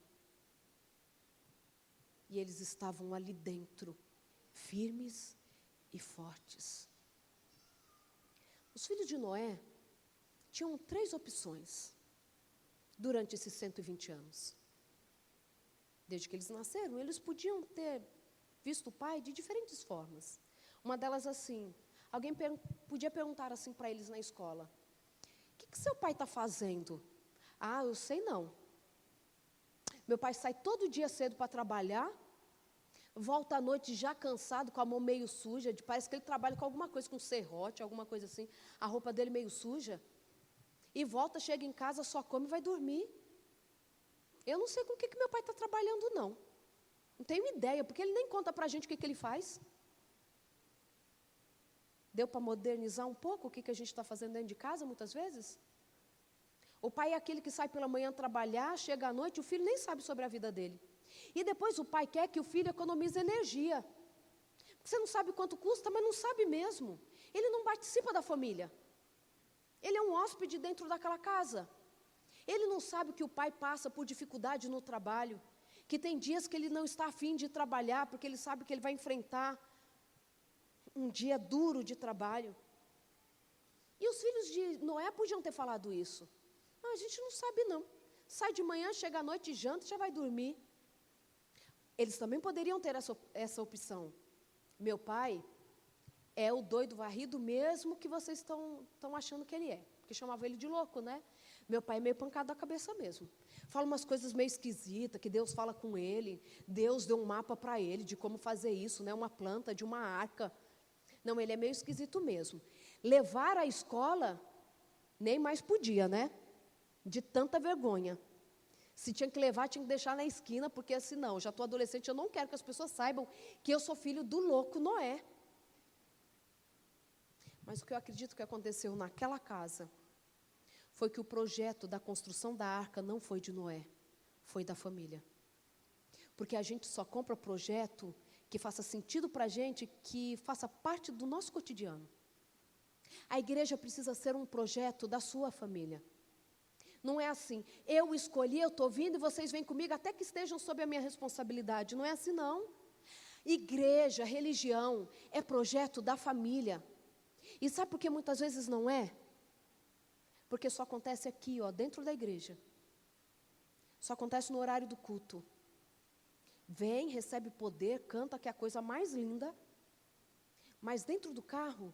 E eles estavam ali dentro, firmes e fortes. Os filhos de Noé tinham 3 opções durante esses 120 anos. Desde que eles nasceram, eles podiam ter visto o pai de diferentes formas. Uma delas assim, alguém podia perguntar assim para eles na escola: o que seu pai está fazendo? Ah, eu sei não. Meu pai sai todo dia cedo para trabalhar, volta à noite já cansado, com a mão meio suja, parece que ele trabalha com alguma coisa, com serrote, alguma coisa assim, a roupa dele meio suja, e volta, chega em casa, só come e vai dormir. Eu não sei com o que meu pai está trabalhando, não. Não tenho ideia, porque ele nem conta para a gente o que ele faz. Deu para modernizar um pouco o que a gente está fazendo dentro de casa, muitas vezes? O pai é aquele que sai pela manhã trabalhar, chega à noite, o filho nem sabe sobre a vida dele. E depois o pai quer que o filho economize energia. Porque você não sabe quanto custa, mas não sabe mesmo. Ele não participa da família. Ele é um hóspede dentro daquela casa. Ele não sabe que o pai passa por dificuldade no trabalho, que tem dias que ele não está afim de trabalhar, porque ele sabe que ele vai enfrentar um dia duro de trabalho. E os filhos de Noé podiam ter falado isso. Não, a gente não sabe não. Sai de manhã, chega à noite, janta e já vai dormir. Eles também poderiam ter essa opção. Meu pai é o doido varrido mesmo que vocês estão achando que ele é. Porque chamava ele de louco, né? Meu pai é meio pancado da cabeça mesmo. Fala umas coisas meio esquisitas, que Deus fala com ele. Deus deu um mapa para ele de como fazer isso, né? Uma planta de uma arca. Não, ele é meio esquisito mesmo. Levar à escola, nem mais podia, né? De tanta vergonha. Se tinha que levar, tinha que deixar na esquina, porque assim, não, já estou adolescente, eu não quero que as pessoas saibam que eu sou filho do louco Noé. Mas o que eu acredito que aconteceu naquela casa foi que o projeto da construção da arca não foi de Noé, foi da família. Porque a gente só compra projeto que faça sentido para a gente, que faça parte do nosso cotidiano. A igreja precisa ser um projeto da sua família. Não é assim, eu escolhi, eu estou vindo e vocês vêm comigo até que estejam sob a minha responsabilidade. Não é assim, não. Igreja, religião, é projeto da família. E sabe por que muitas vezes não é? Porque só acontece aqui, ó, dentro da igreja. Só acontece no horário do culto. Vem, recebe poder, canta, que é a coisa mais linda. Mas dentro do carro,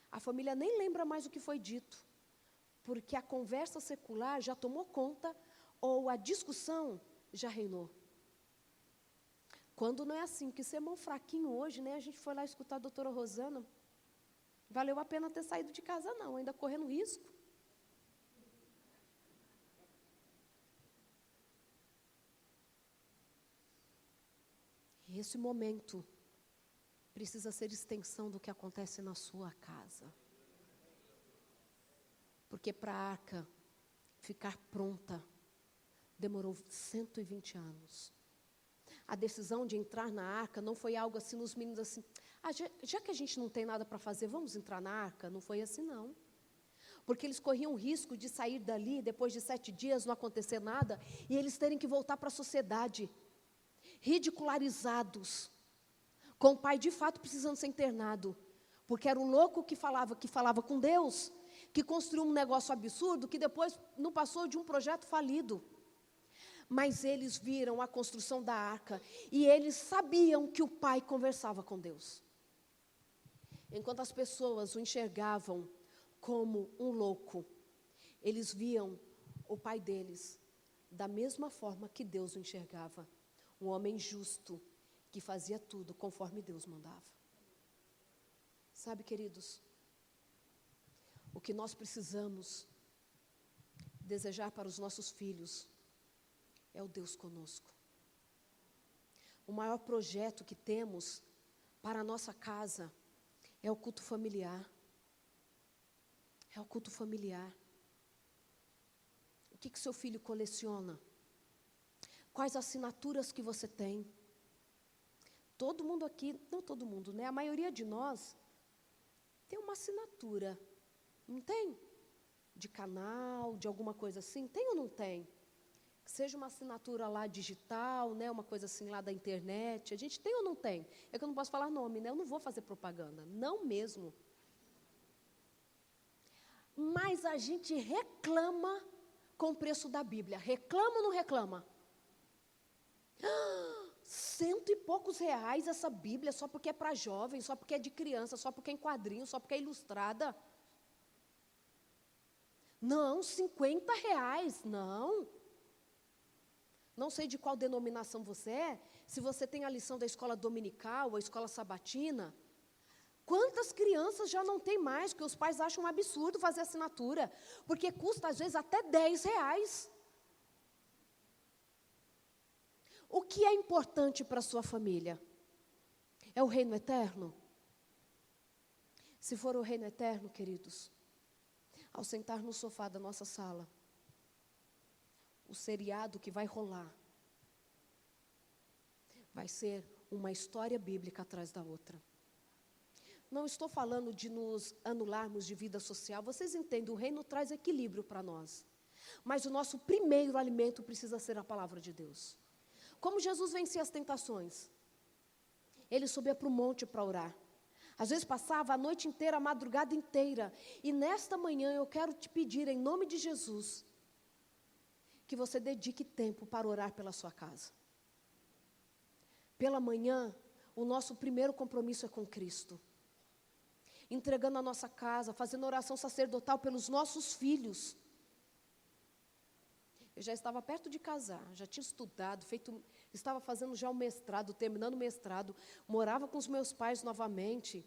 a família nem lembra mais o que foi dito. Porque a conversa secular já tomou conta, ou a discussão já reinou. Quando não é assim, que sermão fraquinho hoje, né? A gente foi lá escutar a doutora Rosana. Valeu a pena ter saído de casa, não, ainda correndo risco. E esse momento precisa ser extensão do que acontece na sua casa. Porque para a arca ficar pronta, demorou 120 anos. A decisão de entrar na arca não foi algo assim nos meninos assim, já que a gente não tem nada para fazer, vamos entrar na arca? Não foi assim, não. Porque eles corriam o risco de sair dali, depois de 7 dias, não acontecer nada, e eles terem que voltar para a sociedade, ridicularizados, com o pai de fato precisando ser internado, porque era o louco que falava com Deus, que construiu um negócio absurdo, que depois não passou de um projeto falido. Mas eles viram a construção da arca, e eles sabiam que o pai conversava com Deus. Enquanto as pessoas o enxergavam como um louco, eles viam o pai deles da mesma forma que Deus o enxergava. Um homem justo, que fazia tudo conforme Deus mandava. Sabe, queridos, o que nós precisamos desejar para os nossos filhos é o Deus conosco. O maior projeto que temos para a nossa casa é o culto familiar. É o culto familiar. O que seu filho coleciona? Quais assinaturas que você tem? Todo mundo aqui, não todo mundo, né? A maioria de nós tem uma assinatura, não tem? De canal, de alguma coisa assim, tem ou não tem? Que seja uma assinatura lá digital, né? Uma coisa assim lá da internet, a gente tem ou não tem? É que eu não posso falar nome, né? Eu não vou fazer propaganda, não mesmo. Mas a gente reclama com o preço da Bíblia, reclama ou não reclama? 100 e poucos reais essa Bíblia, só porque é para jovem, só porque é de criança, só porque é em quadrinho, só porque é ilustrada. Não, 50 reais, não. Não sei de qual denominação você é, se você tem a lição da escola dominical, a escola sabatina. Quantas crianças já não tem mais, que os pais acham um absurdo fazer assinatura, porque custa às vezes até 10 reais. O que é importante para a sua família? É o reino eterno? Se for o reino eterno, queridos, ao sentar no sofá da nossa sala, o seriado que vai rolar vai ser uma história bíblica atrás da outra. Não estou falando de nos anularmos de vida social. Vocês entendem, o reino traz equilíbrio para nós. Mas o nosso primeiro alimento precisa ser a palavra de Deus. Como Jesus vencia as tentações? Ele subia para o monte para orar. Às vezes passava a noite inteira, a madrugada inteira. E nesta manhã eu quero te pedir, em nome de Jesus, que você dedique tempo para orar pela sua casa. Pela manhã, o nosso primeiro compromisso é com Cristo. Entregando a nossa casa, fazendo oração sacerdotal pelos nossos filhos. Eu já estava perto de casar, já tinha estudado, estava fazendo já o mestrado, terminando o mestrado, morava com os meus pais novamente.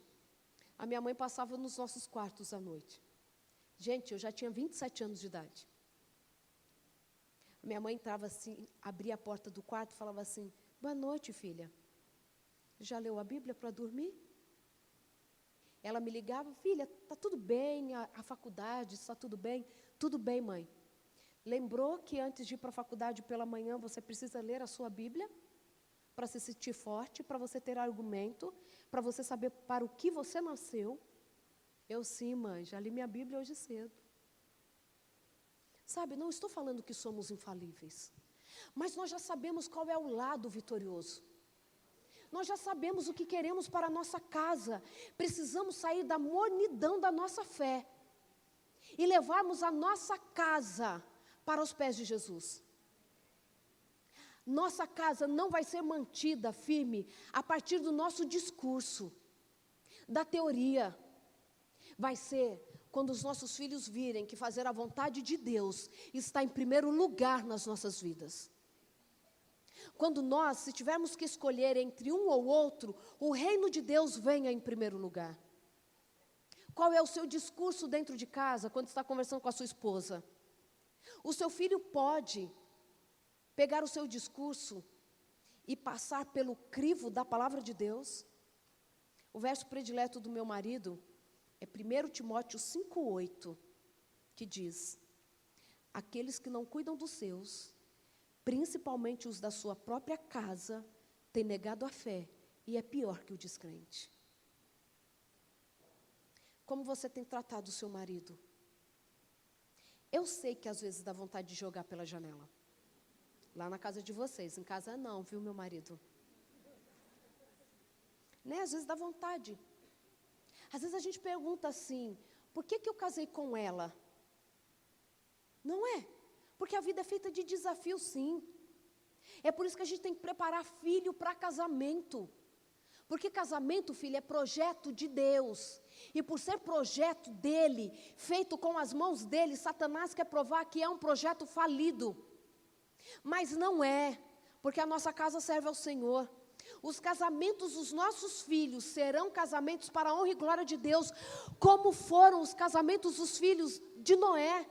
A minha mãe passava nos nossos quartos à noite. Gente, eu já tinha 27 anos de idade. Minha mãe entrava assim, abria a porta do quarto e falava assim: boa noite, filha. Já leu a Bíblia para dormir? Ela me ligava: filha, está tudo bem, a faculdade, está tudo bem? Tudo bem, mãe. Lembrou que antes de ir para a faculdade pela manhã, você precisa ler a sua Bíblia, para se sentir forte, para você ter argumento, para você saber para o que você nasceu? Eu sim, mãe, já li minha Bíblia hoje cedo. Sabe, não estou falando que somos infalíveis, mas nós já sabemos qual é o lado vitorioso. Nós já sabemos o que queremos para a nossa casa. Precisamos sair da mornidão da nossa fé e levarmos a nossa casa para os pés de Jesus. Nossa casa não vai ser mantida firme a partir do nosso discurso, da teoria. Vai ser quando os nossos filhos virem que fazer a vontade de Deus está em primeiro lugar nas nossas vidas. Quando nós, se tivermos que escolher entre um ou outro, o reino de Deus venha em primeiro lugar. Qual é o seu discurso dentro de casa quando está conversando com a sua esposa? O seu filho pode pegar o seu discurso e passar pelo crivo da palavra de Deus? O verso predileto do meu marido é 1 Timóteo 5,8, que diz: aqueles que não cuidam dos seus, principalmente os da sua própria casa, têm negado a fé e é pior que o descrente. Como você tem tratado o seu marido? Eu sei que às vezes dá vontade de jogar pela janela. Lá na casa de vocês, em casa não, viu, meu marido? Né? Às vezes dá vontade. Às vezes a gente pergunta assim: por que eu casei com ela? Não é? Porque a vida é feita de desafios, sim. É por isso que a gente tem que preparar filho para casamento. Porque casamento, filho, é projeto de Deus. E por ser projeto dele, feito com as mãos dele, Satanás quer provar que é um projeto falido. Mas não é, porque a nossa casa serve ao Senhor. Os casamentos dos nossos filhos serão casamentos para a honra e glória de Deus, como foram os casamentos dos filhos de Noé.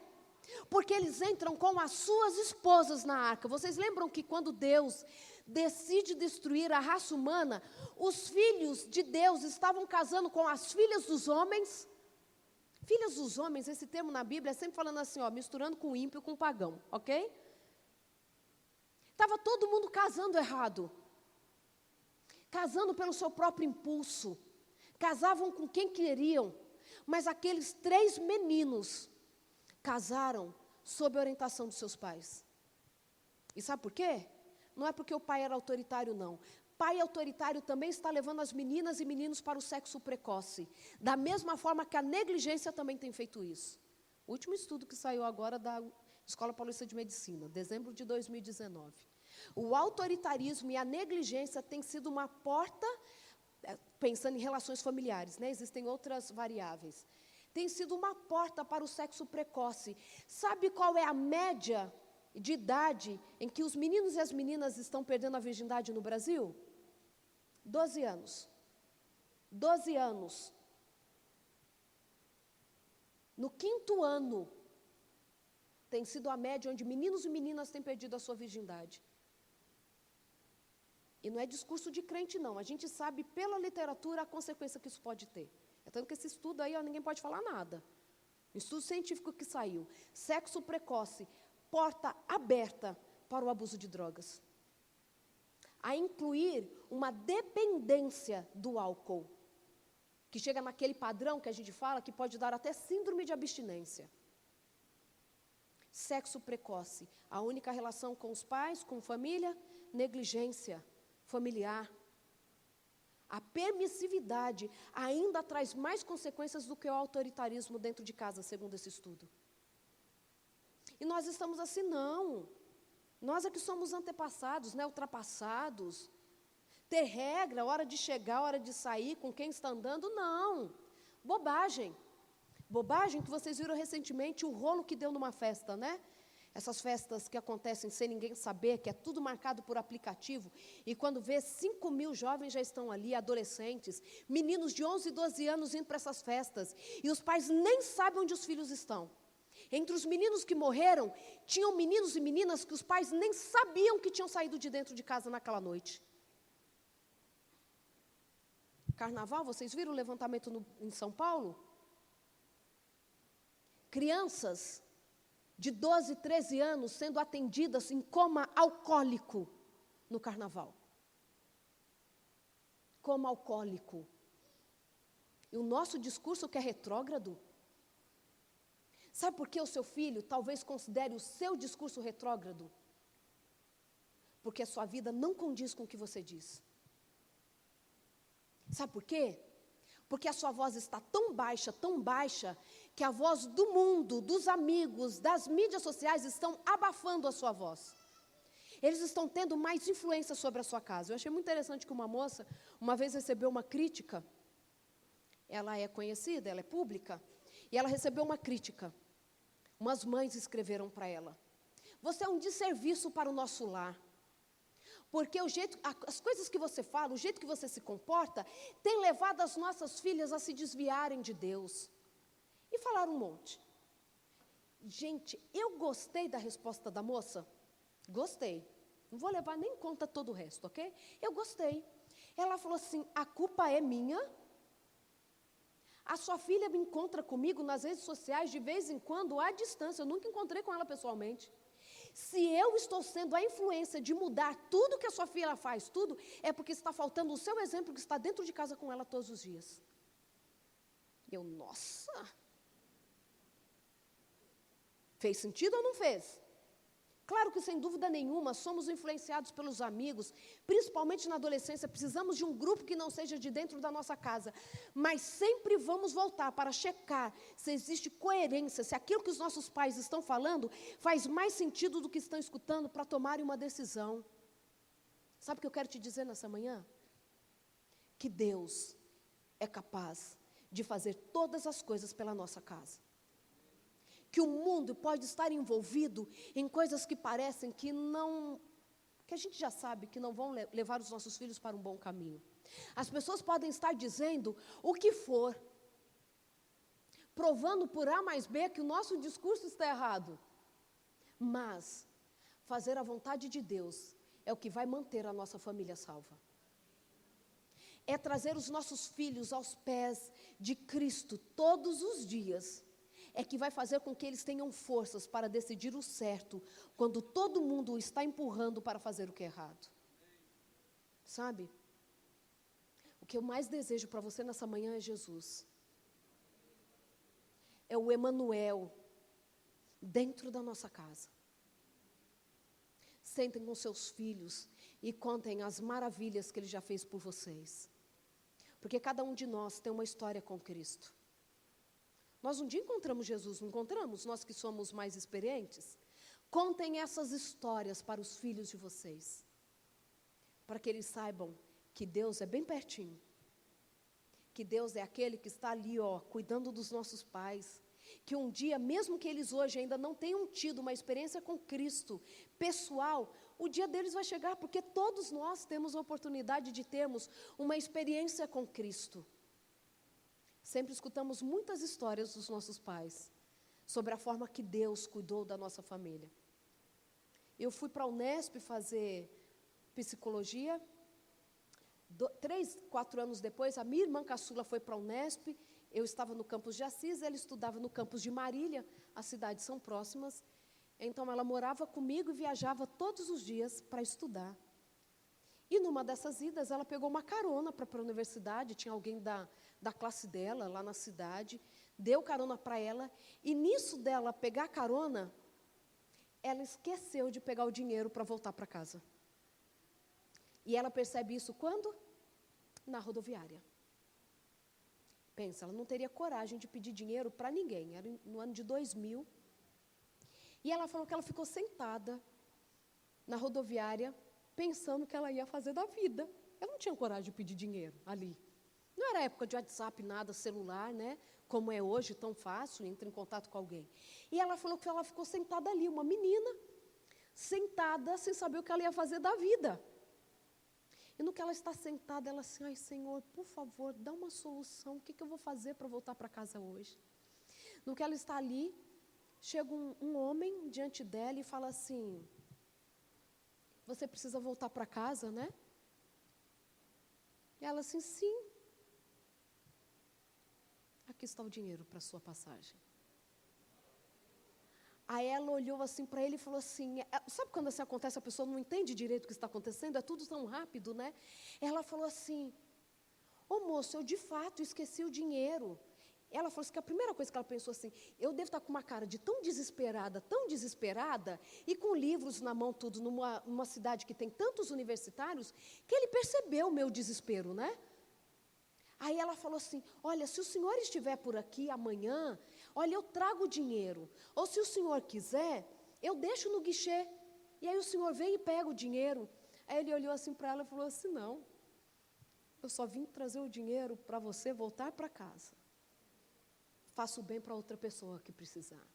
Porque eles entram com as suas esposas na arca. Vocês lembram que quando Deus decide destruir a raça humana, os filhos de Deus estavam casando com as filhas dos homens? Filhas dos homens, esse termo na Bíblia é sempre falando assim, ó, misturando com ímpio com pagão, ok? Estava todo mundo casando errado. Casando pelo seu próprio impulso. Casavam com quem queriam. Mas aqueles 3 meninos casaram sob a orientação dos seus pais. E sabe por quê? Não é porque o pai era autoritário, não. Pai autoritário também está levando as meninas e meninos para o sexo precoce. Da mesma forma que a negligência também tem feito isso. O último estudo que saiu agora da Escola Paulista de Medicina, dezembro de 2019. O autoritarismo e a negligência têm sido uma porta, pensando em relações familiares, né? Existem outras variáveis. Tem sido uma porta para o sexo precoce. Sabe qual é a média de idade em que os meninos e as meninas estão perdendo a virgindade no Brasil? 12 anos. 12 anos. No 5º ano, tem sido a média onde meninos e meninas têm perdido a sua virgindade. E não é discurso de crente, não. A gente sabe pela literatura a consequência que isso pode ter. Tanto que esse estudo aí, ó, ninguém pode falar nada. Um estudo científico que saiu. Sexo precoce, porta aberta para o abuso de drogas. A incluir uma dependência do álcool, que chega naquele padrão que a gente fala, que pode dar até síndrome de abstinência. Sexo precoce, a única relação com os pais, com família, negligência familiar. A permissividade ainda traz mais consequências do que o autoritarismo dentro de casa, segundo esse estudo. E nós estamos assim, não. Nós é que somos antepassados, né, ultrapassados. Ter regra, hora de chegar, hora de sair, com quem está andando, não. Bobagem. Bobagem que vocês viram recentemente, o rolo que deu numa festa, né? Essas festas que acontecem sem ninguém saber, que é tudo marcado por aplicativo, e quando vê 5.000 jovens já estão ali, adolescentes, meninos de 11 e 12 anos indo para essas festas, e os pais nem sabem onde os filhos estão. Entre os meninos que morreram, tinham meninos e meninas que os pais nem sabiam que tinham saído de dentro de casa naquela noite. Carnaval, vocês viram o levantamento em São Paulo? Crianças de 12, 13 anos sendo atendidas em coma alcoólico no carnaval. Coma alcoólico. E o nosso discurso que é retrógrado. Sabe por que o seu filho talvez considere o seu discurso retrógrado? Porque a sua vida não condiz com o que você diz. Sabe por quê? Porque a sua voz está tão baixa, que a voz do mundo, dos amigos, das mídias sociais estão abafando a sua voz. Eles estão tendo mais influência sobre a sua casa. Eu achei muito interessante que uma moça, uma vez recebeu uma crítica. Ela é conhecida, ela é pública, e ela recebeu uma crítica. Umas mães escreveram para ela: você é um desserviço para o nosso lar. Porque as coisas que você fala, o jeito que você se comporta, tem levado as nossas filhas a se desviarem de Deus. E falaram um monte. Gente, eu gostei da resposta da moça. Gostei. Não vou levar nem em conta todo o resto, ok? Eu gostei. Ela falou assim: a culpa é minha. A sua filha me encontra comigo nas redes sociais de vez em quando, à distância. Eu nunca encontrei com ela pessoalmente. Se eu estou sendo a influência de mudar tudo que a sua filha faz, tudo, é porque está faltando o seu exemplo que está dentro de casa com ela todos os dias. Nossa! Fez sentido ou não fez? Claro que, sem dúvida nenhuma, somos influenciados pelos amigos, principalmente na adolescência, precisamos de um grupo que não seja de dentro da nossa casa, mas sempre vamos voltar para checar se existe coerência, se aquilo que os nossos pais estão falando faz mais sentido do que estão escutando para tomarem uma decisão. Sabe o que eu quero te dizer nessa manhã? Que Deus é capaz de fazer todas as coisas pela nossa casa. Que o mundo pode estar envolvido em coisas que parecem que a gente já sabe que não vão levar os nossos filhos para um bom caminho. As pessoas podem estar dizendo o que for, provando por A mais B que o nosso discurso está errado. Mas fazer a vontade de Deus é o que vai manter a nossa família salva. É trazer os nossos filhos aos pés de Cristo todos os dias. É que vai fazer com que eles tenham forças para decidir o certo, quando todo mundo está empurrando para fazer o que é errado. Sabe? O que eu mais desejo para você nessa manhã é Jesus. É o Emanuel dentro da nossa casa. Sentem com seus filhos e contem as maravilhas que Ele já fez por vocês. Porque cada um de nós tem uma história com Cristo. Nós um dia encontramos Jesus, não encontramos? Nós que somos mais experientes. Contem essas histórias para os filhos de vocês. Para que eles saibam que Deus é bem pertinho. Que Deus é aquele que está ali, cuidando dos nossos pais. Que um dia, mesmo que eles hoje ainda não tenham tido uma experiência com Cristo pessoal, o dia deles vai chegar, porque todos nós temos a oportunidade de termos uma experiência com Cristo. Sempre escutamos muitas histórias dos nossos pais, sobre a forma que Deus cuidou da nossa família. Eu fui para a Unesp fazer psicologia. 3, 4 anos depois, a minha irmã caçula foi para a Unesp, Eu estava no campus de Assis, ela estudava no campus de Marília, as cidades são próximas. Então, ela morava comigo e viajava todos os dias para estudar. E numa dessas idas, ela pegou uma carona para a universidade, tinha alguém da classe dela lá na cidade, deu carona para ela, e nisso dela pegar carona, ela esqueceu de pegar o dinheiro para voltar para casa. E ela percebe isso quando? Na rodoviária. Pensa, ela não teria coragem de pedir dinheiro para ninguém, era no ano de 2000. E ela falou que ela ficou sentada na rodoviária, pensando que ela ia fazer da vida. Ela não tinha coragem de pedir dinheiro ali. Não era época de WhatsApp, nada, celular, né? Como é hoje, tão fácil, entra em contato com alguém. E ela falou que ela ficou sentada ali, uma menina, sentada, sem saber o que ela ia fazer da vida. E no que ela está sentada, ela assim, ai Senhor, por favor, dá uma solução, o que eu vou fazer para voltar para casa hoje? No que ela está ali, chega um homem diante dela e fala assim, você precisa voltar para casa, né? E ela assim, sim. Aqui está o dinheiro para a sua passagem. Aí ela olhou assim para ele e falou assim, sabe quando assim acontece, a pessoa não entende direito o que está acontecendo, é tudo tão rápido, né? Ela falou assim, ô moço, eu de fato esqueci o dinheiro. Ela falou assim, que a primeira coisa que ela pensou assim, eu devo estar com uma cara de tão desesperada, e com livros na mão tudo, numa cidade que tem tantos universitários, que ele percebeu o meu desespero, né? Aí ela falou assim, olha, se o senhor estiver por aqui amanhã, olha, eu trago o dinheiro. Ou se o senhor quiser, eu deixo no guichê. E aí o senhor vem e pega o dinheiro. Aí ele olhou assim para ela e falou assim, não, eu só vim trazer o dinheiro para você voltar para casa. Faço bem para outra pessoa que precisar.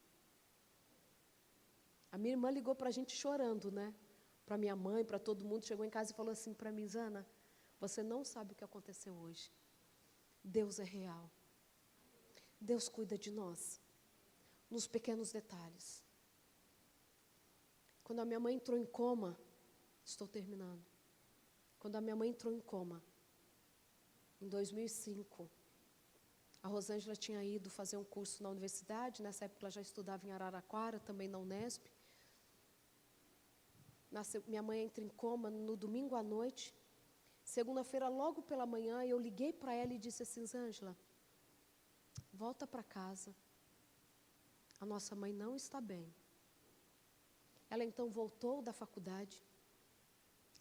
A minha irmã ligou para a gente chorando, né? Para minha mãe, para todo mundo, chegou em casa e falou assim para mim, Zana, você não sabe o que aconteceu hoje. Deus é real. Deus cuida de nós, nos pequenos detalhes. Quando a minha mãe entrou em coma, estou terminando. Quando a minha mãe entrou em coma, em 2005, a Rosângela tinha ido fazer um curso na universidade, nessa época ela já estudava em Araraquara, também na Unesp. Minha mãe entra em coma no domingo à noite. Segunda-feira, logo pela manhã, eu liguei para ela e disse assim, Rosângela, volta para casa, a nossa mãe não está bem. Ela então voltou da faculdade.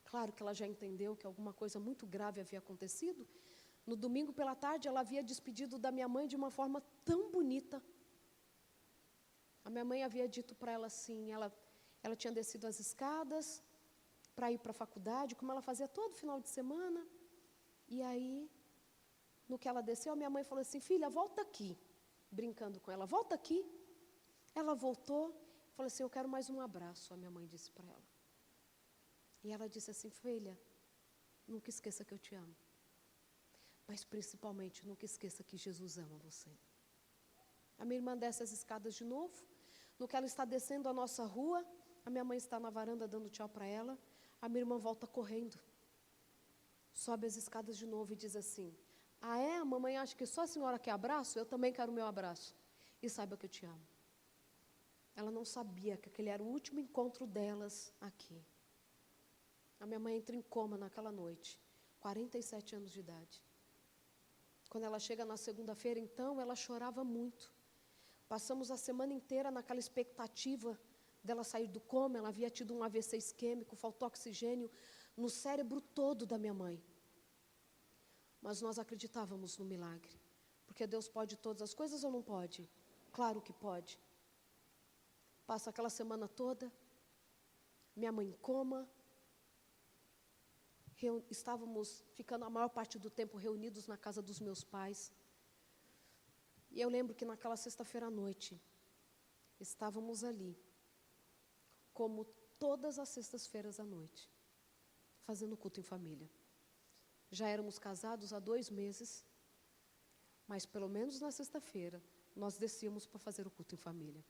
Claro que ela já entendeu que alguma coisa muito grave havia acontecido. No domingo pela tarde, ela havia despedido da minha mãe de uma forma tão bonita. A minha mãe havia dito para ela assim, ela tinha descido as escadas para ir para a faculdade, como ela fazia todo final de semana. E aí, no que ela desceu, a minha mãe falou assim, filha, volta aqui. Brincando com ela, volta aqui. Ela voltou, falou assim, eu quero mais um abraço, a minha mãe disse para ela. E ela disse assim, filha, nunca esqueça que eu te amo. Mas principalmente, nunca esqueça que Jesus ama você. A minha irmã desce as escadas de novo. No que ela está descendo a nossa rua, a minha mãe está na varanda dando tchau para ela. A minha irmã volta correndo. Sobe as escadas de novo e diz assim, ah é? A mamãe acha que só a senhora quer abraço? Eu também quero o meu abraço. E saiba que eu te amo. Ela não sabia que aquele era o último encontro delas aqui. A minha mãe entra em coma naquela noite, 47 anos de idade. Quando ela chega na segunda-feira, então, ela chorava muito. Passamos a semana inteira naquela expectativa dela sair do coma. Ela havia tido um AVC isquêmico, faltou oxigênio no cérebro todo da minha mãe. Mas nós acreditávamos no milagre. Porque Deus pode todas as coisas ou não pode? Claro que pode. Passa aquela semana toda, minha mãe em coma. Estávamos ficando a maior parte do tempo reunidos na casa dos meus pais. E eu lembro que naquela sexta-feira à noite, estávamos ali, como todas as sextas-feiras à noite, fazendo culto em família. Já éramos casados há 2 meses, mas pelo menos na sexta-feira, nós descíamos para fazer o culto em família.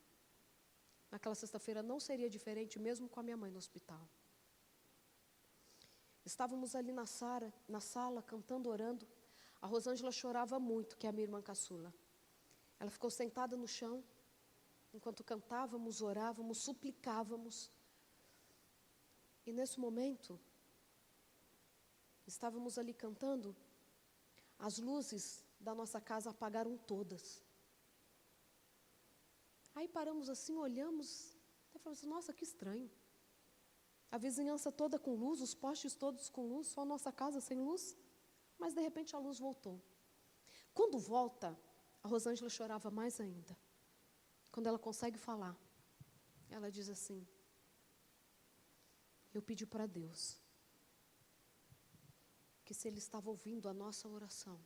Naquela sexta-feira não seria diferente, mesmo com a minha mãe no hospital. Estávamos ali na sala, cantando, orando. A Rosângela chorava muito, que é a minha irmã caçula. Ela ficou sentada no chão, enquanto cantávamos, orávamos, suplicávamos. E nesse momento, estávamos ali cantando, as luzes da nossa casa apagaram todas. Aí paramos assim, olhamos, e falamos assim, nossa, que estranho. A vizinhança toda com luz, os postes todos com luz, só a nossa casa sem luz. Mas de repente a luz voltou. Quando volta, a Rosângela chorava mais ainda. Quando ela consegue falar, ela diz assim, eu pedi para Deus que se Ele estava ouvindo a nossa oração,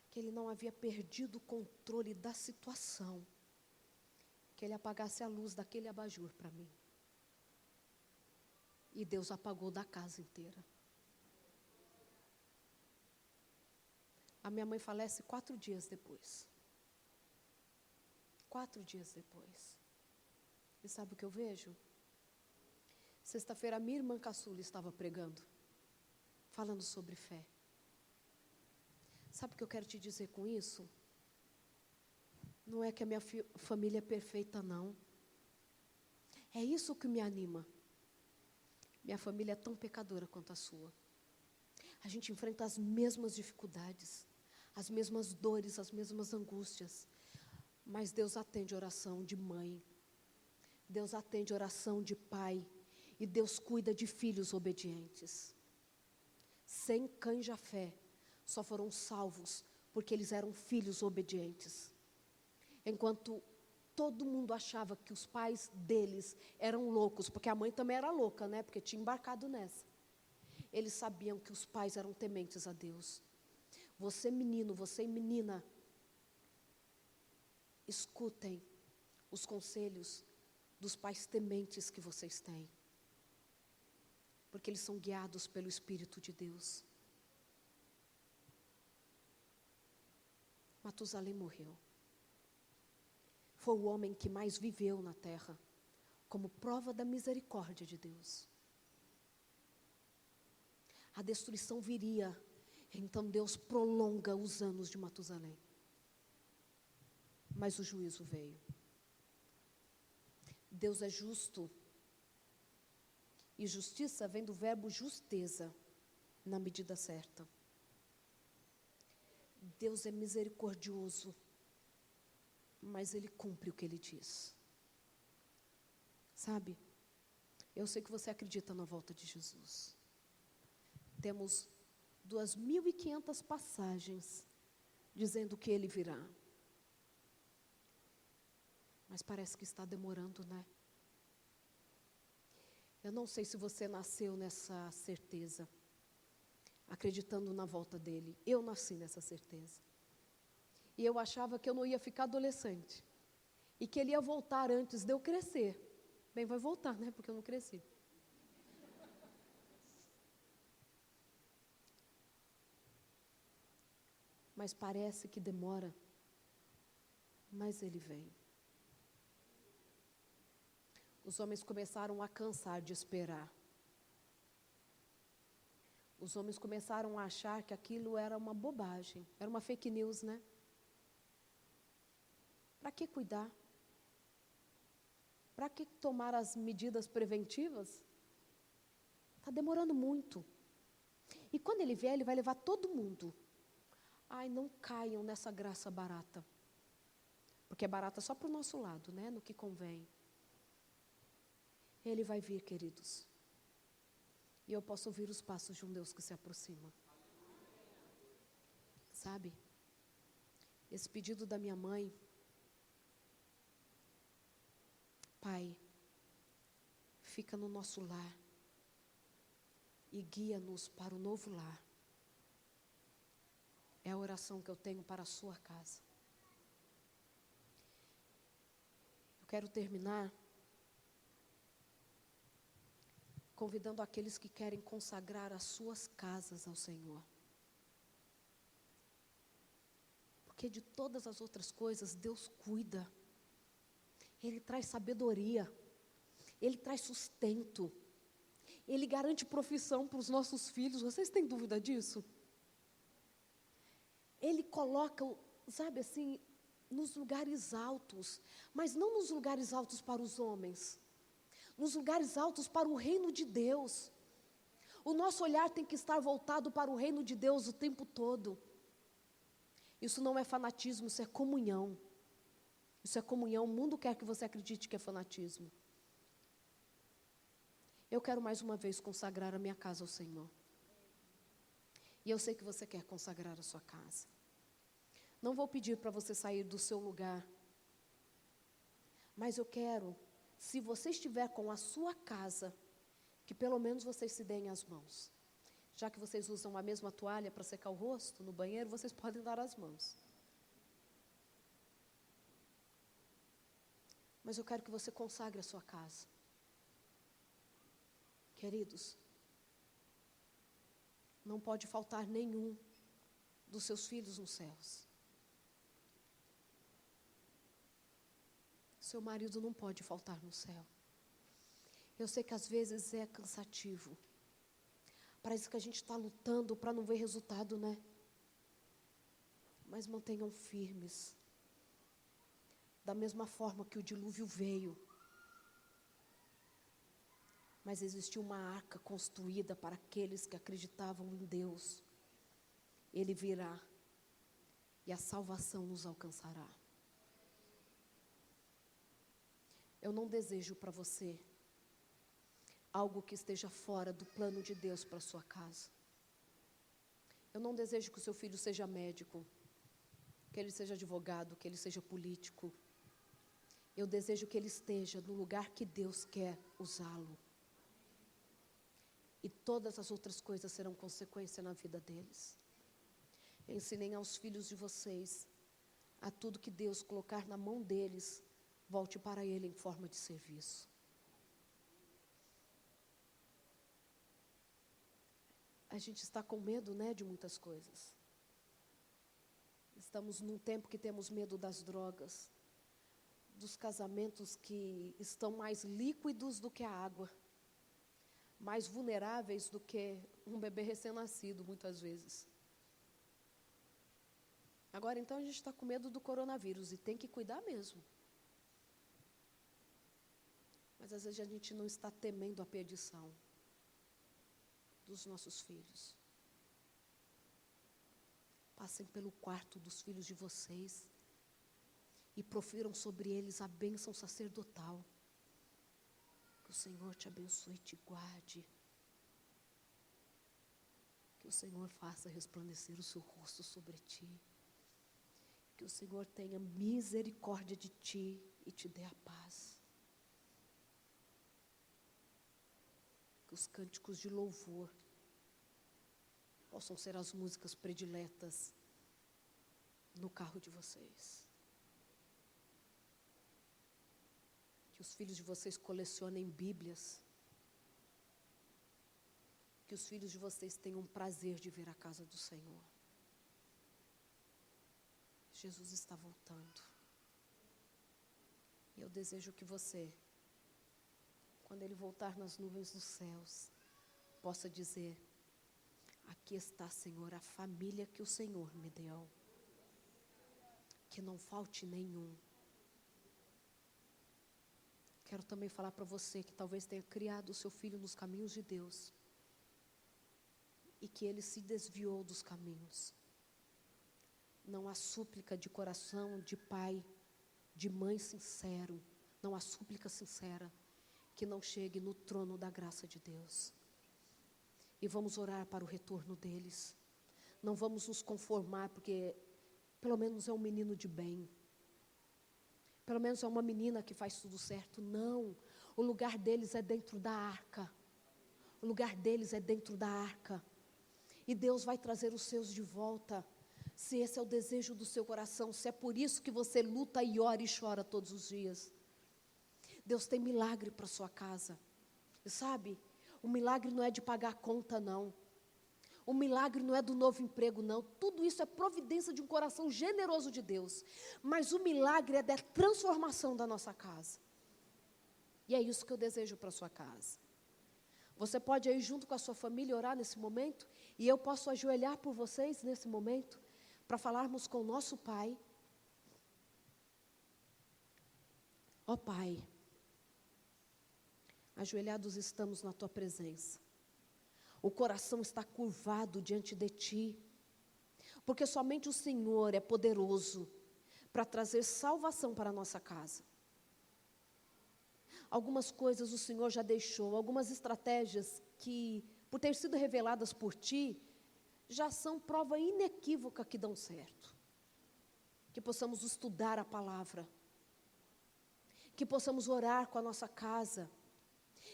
que Ele não havia perdido o controle da situação, que Ele apagasse a luz daquele abajur para mim. E Deus apagou da casa inteira. A minha mãe falece 4 dias depois. 4 dias depois. E sabe o que eu vejo? Sexta-feira, a minha irmã caçula estava pregando, falando sobre fé. Sabe o que eu quero te dizer com isso? Não é que a minha família é perfeita, não. É isso que me anima. Minha família é tão pecadora quanto a sua. A gente enfrenta as mesmas dificuldades, as mesmas dores, as mesmas angústias. Mas Deus atende oração de mãe. Deus atende oração de pai. E Deus cuida de filhos obedientes. Sem Cã e Jafé, só foram salvos porque eles eram filhos obedientes. Enquanto todo mundo achava que os pais deles eram loucos, porque a mãe também era louca, né? Porque tinha embarcado nessa. Eles sabiam que os pais eram tementes a Deus. Você menino, você menina, escutem os conselhos dos pais tementes que vocês têm. Porque eles são guiados pelo Espírito de Deus. Matusalém morreu. Foi o homem que mais viveu na terra, como prova da misericórdia de Deus. A destruição viria, então Deus prolonga os anos de Matusalém. Mas o juízo veio. Deus é justo. E justiça vem do verbo justeza, na medida certa. Deus é misericordioso, mas Ele cumpre o que Ele diz. Sabe, eu sei que você acredita na volta de Jesus. Temos 2.500 passagens dizendo que Ele virá. Mas parece que está demorando, né? Eu não sei se você nasceu nessa certeza, acreditando na volta dele. Eu nasci nessa certeza. E eu achava que eu não ia ficar adolescente. E que ele ia voltar antes de eu crescer. Bem, vai voltar, né? Porque eu não cresci. Mas parece que demora. Mas ele vem. Os homens começaram a cansar de esperar. Os homens começaram a achar que aquilo era uma bobagem, era uma fake news, né? Para que cuidar? Para que tomar as medidas preventivas? Está demorando muito. E quando ele vier, ele vai levar todo mundo. Ai, não caiam nessa graça barata. Porque é barata só para o nosso lado, né? No que convém. Ele vai vir, queridos. E eu posso ouvir os passos de um Deus que se aproxima. Sabe? Esse pedido da minha mãe. Pai, fica no nosso lar. E guia-nos para o novo lar. É a oração que eu tenho para a sua casa. Eu quero terminar convidando aqueles que querem consagrar as suas casas ao Senhor. Porque de todas as outras coisas, Deus cuida. Ele traz sabedoria. Ele traz sustento. Ele garante profissão para os nossos filhos. Vocês têm dúvida disso? Ele coloca, sabe assim, nos lugares altos, mas não nos lugares altos para os homens, nos lugares altos para o reino de Deus. O nosso olhar tem que estar voltado para o reino de Deus o tempo todo. Isso não é fanatismo, isso é comunhão. Isso é comunhão. O mundo quer que você acredite que é fanatismo. Eu quero mais uma vez consagrar a minha casa ao Senhor. E eu sei que você quer consagrar a sua casa. Não vou pedir para você sair do seu lugar. Mas eu quero, se você estiver com a sua casa, que pelo menos vocês se deem as mãos. Já que vocês usam a mesma toalha para secar o rosto no banheiro, vocês podem dar as mãos. Mas eu quero que você consagre a sua casa. Queridos, não pode faltar nenhum dos seus filhos nos céus. Seu marido não pode faltar no céu. Eu sei que às vezes é cansativo. Parece que a gente está lutando para não ver resultado, né? Mas mantenham firmes. Da mesma forma que o dilúvio veio. Mas existiu uma arca construída para aqueles que acreditavam em Deus. Ele virá. E a salvação nos alcançará. Eu não desejo para você algo que esteja fora do plano de Deus para a sua casa. Eu não desejo que o seu filho seja médico, que ele seja advogado, que ele seja político. Eu desejo que ele esteja no lugar que Deus quer usá-lo. E todas as outras coisas serão consequência na vida deles. Ensinem aos filhos de vocês a tudo que Deus colocar na mão deles, volte para Ele em forma de serviço. A gente está com medo, né, de muitas coisas. Estamos num tempo que temos medo das drogas, dos casamentos que estão mais líquidos do que a água, mais vulneráveis do que um bebê recém-nascido, muitas vezes. Agora, então, a gente está com medo do coronavírus e tem que cuidar mesmo. Mas, às vezes, a gente não está temendo a perdição dos nossos filhos. Passem pelo quarto dos filhos de vocês e profiram sobre eles a bênção sacerdotal. Que o Senhor te abençoe e te guarde. Que o Senhor faça resplandecer o seu rosto sobre ti. Que o Senhor tenha misericórdia de ti e te dê a paz. Que os cânticos de louvor possam ser as músicas prediletas no carro de vocês. Que os filhos de vocês colecionem Bíblias. Que os filhos de vocês tenham prazer de ver a casa do Senhor. Jesus está voltando. E eu desejo que você, quando Ele voltar nas nuvens dos céus, possa dizer: aqui está, Senhor, a família que o Senhor me deu. Que não falte nenhum. Quero também falar para você que talvez tenha criado o seu filho nos caminhos de Deus e que ele se desviou dos caminhos. Não há súplica de coração de pai, de mãe sincero, não há súplica sincera que não chegue no trono da graça de Deus. E vamos orar para o retorno deles. Não vamos nos conformar, porque pelo menos é um menino de bem. Pelo menos é uma menina que faz tudo certo. Não, o lugar deles é dentro da arca. O lugar deles é dentro da arca. E Deus vai trazer os seus de volta. Se esse é o desejo do seu coração, se é por isso que você luta e ora e chora todos os dias. Deus tem milagre para a sua casa. E sabe, o milagre não é de pagar a conta, não. O milagre não é do novo emprego, não. Tudo isso é providência de um coração generoso de Deus. Mas o milagre é da transformação da nossa casa. E é isso que eu desejo para a sua casa. Você pode ir junto com a sua família orar nesse momento, e eu posso ajoelhar por vocês nesse momento, para falarmos com o nosso Pai. Ó Pai, ajoelhados estamos na Tua presença. O coração está curvado diante de Ti, porque somente o Senhor é poderoso para trazer salvação para a nossa casa. Algumas coisas o Senhor já deixou, algumas estratégias que, por ter sido reveladas por Ti, já são prova inequívoca que dão certo. Que possamos estudar a palavra, que possamos orar com a nossa casa,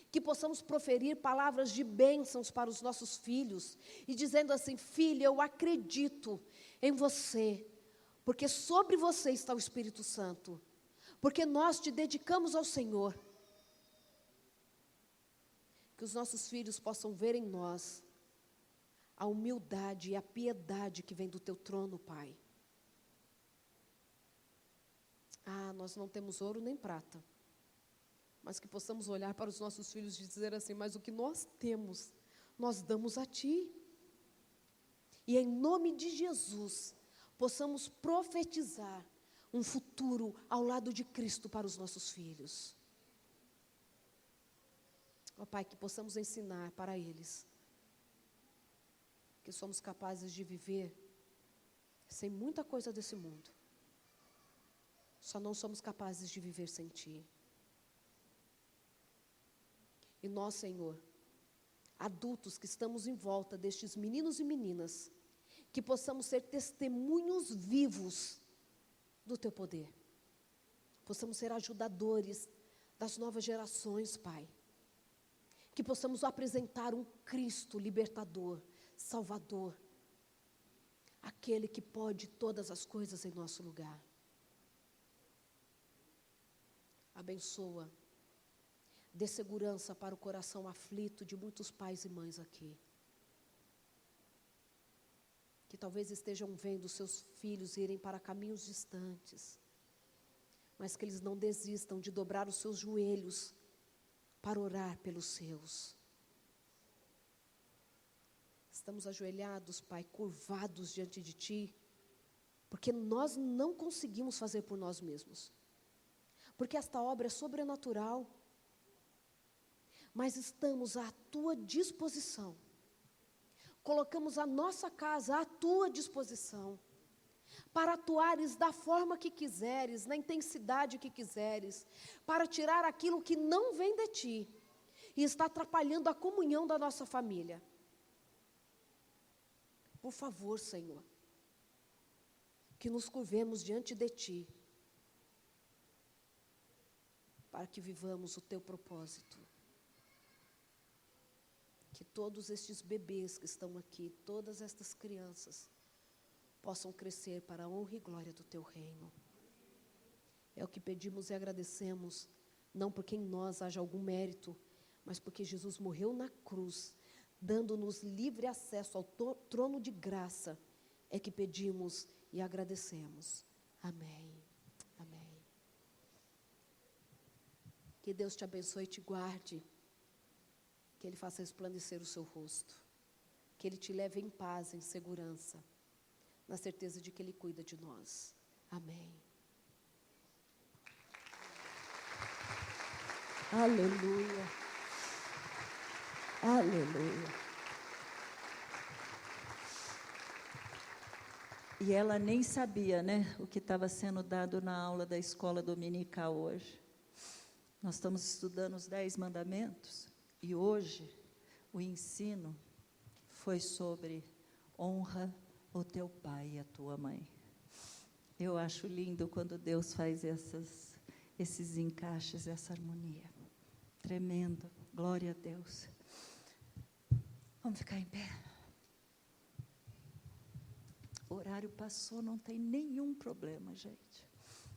que possamos proferir palavras de bênçãos para os nossos filhos, e dizendo assim: filho, eu acredito em você, porque sobre você está o Espírito Santo, porque nós te dedicamos ao Senhor. Que os nossos filhos possam ver em nós a humildade e a piedade que vem do Teu trono, Pai. Nós não temos ouro nem prata, mas que possamos olhar para os nossos filhos e dizer assim: mas o que nós temos, nós damos a Ti. E em nome de Jesus, possamos profetizar um futuro ao lado de Cristo para os nossos filhos. Ó Pai, que possamos ensinar para eles que somos capazes de viver sem muita coisa desse mundo. Só não somos capazes de viver sem Ti. E nós, Senhor, adultos que estamos em volta destes meninos e meninas, que possamos ser testemunhos vivos do Teu poder. Possamos ser ajudadores das novas gerações, Pai. Que possamos apresentar um Cristo libertador, Salvador, aquele que pode todas as coisas em nosso lugar. Abençoa, dê segurança para o coração aflito de muitos pais e mães aqui, que talvez estejam vendo seus filhos irem para caminhos distantes, mas que eles não desistam de dobrar os seus joelhos para orar pelos seus. Estamos ajoelhados, Pai, curvados diante de Ti, porque nós não conseguimos fazer por nós mesmos, porque esta obra é sobrenatural, mas estamos à Tua disposição, colocamos a nossa casa à Tua disposição, para atuares da forma que quiseres, na intensidade que quiseres, para tirar aquilo que não vem de Ti, e está atrapalhando a comunhão da nossa família. Por favor, Senhor, que nos curvemos diante de Ti, para que vivamos o Teu propósito. Que todos estes bebês que estão aqui, todas estas crianças, possam crescer para a honra e glória do Teu reino. É o que pedimos e agradecemos, não porque em nós haja algum mérito, mas porque Jesus morreu na cruz, dando-nos livre acesso ao trono de graça, é que pedimos e agradecemos. Amém. Amém. Que Deus te abençoe e te guarde, que Ele faça resplandecer o seu rosto, que Ele te leve em paz, em segurança, na certeza de que Ele cuida de nós. Amém. Aleluia. Aleluia. E ela nem sabia, né, o que estava sendo dado na aula da escola dominical hoje. Nós estamos estudando os 10 mandamentos, e hoje o ensino foi sobre honra o teu pai e a tua mãe. Eu acho lindo quando Deus faz esses encaixes, essa harmonia. Tremendo. Glória a Deus. Vamos ficar em pé. O horário passou, não tem nenhum problema, gente.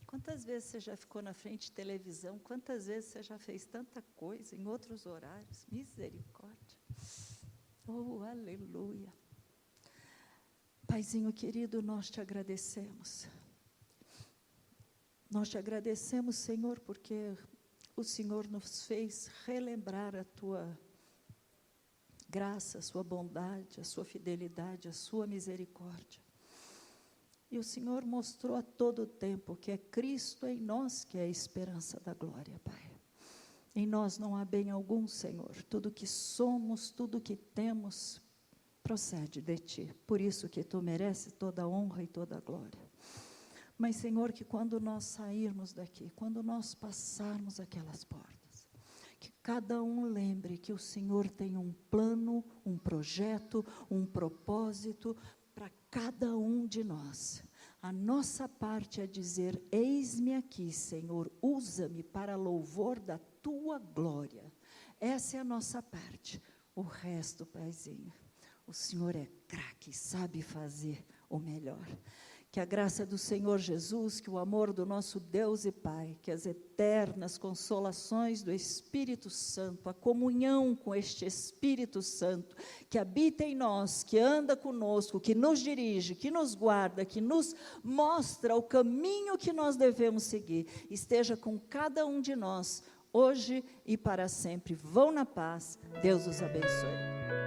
Quantas vezes você já ficou na frente de televisão? Quantas vezes você já fez tanta coisa em outros horários? Misericórdia. Oh, aleluia. Paizinho querido, nós te agradecemos. Nós te agradecemos, Senhor, porque o Senhor nos fez relembrar a tua graça, a sua bondade, a sua fidelidade, a sua misericórdia. E o Senhor mostrou a todo tempo que é Cristo em nós que é a esperança da glória, Pai. Em nós não há bem algum, Senhor. Tudo que somos, tudo que temos, procede de Ti. Por isso que Tu mereces toda a honra e toda a glória. Mas, Senhor, que quando nós sairmos daqui, quando nós passarmos aquelas portas, que cada um lembre que o Senhor tem um plano, um projeto, um propósito para cada um de nós. A nossa parte é dizer: eis-me aqui, Senhor, usa-me para louvor da Tua glória. Essa é a nossa parte. O resto, Paizinho, o Senhor é craque, sabe fazer o melhor. Que a graça do Senhor Jesus, que o amor do nosso Deus e Pai, que as eternas consolações do Espírito Santo, a comunhão com este Espírito Santo, que habita em nós, que anda conosco, que nos dirige, que nos guarda, que nos mostra o caminho que nós devemos seguir, esteja com cada um de nós, hoje e para sempre. Vão na paz. Deus os abençoe.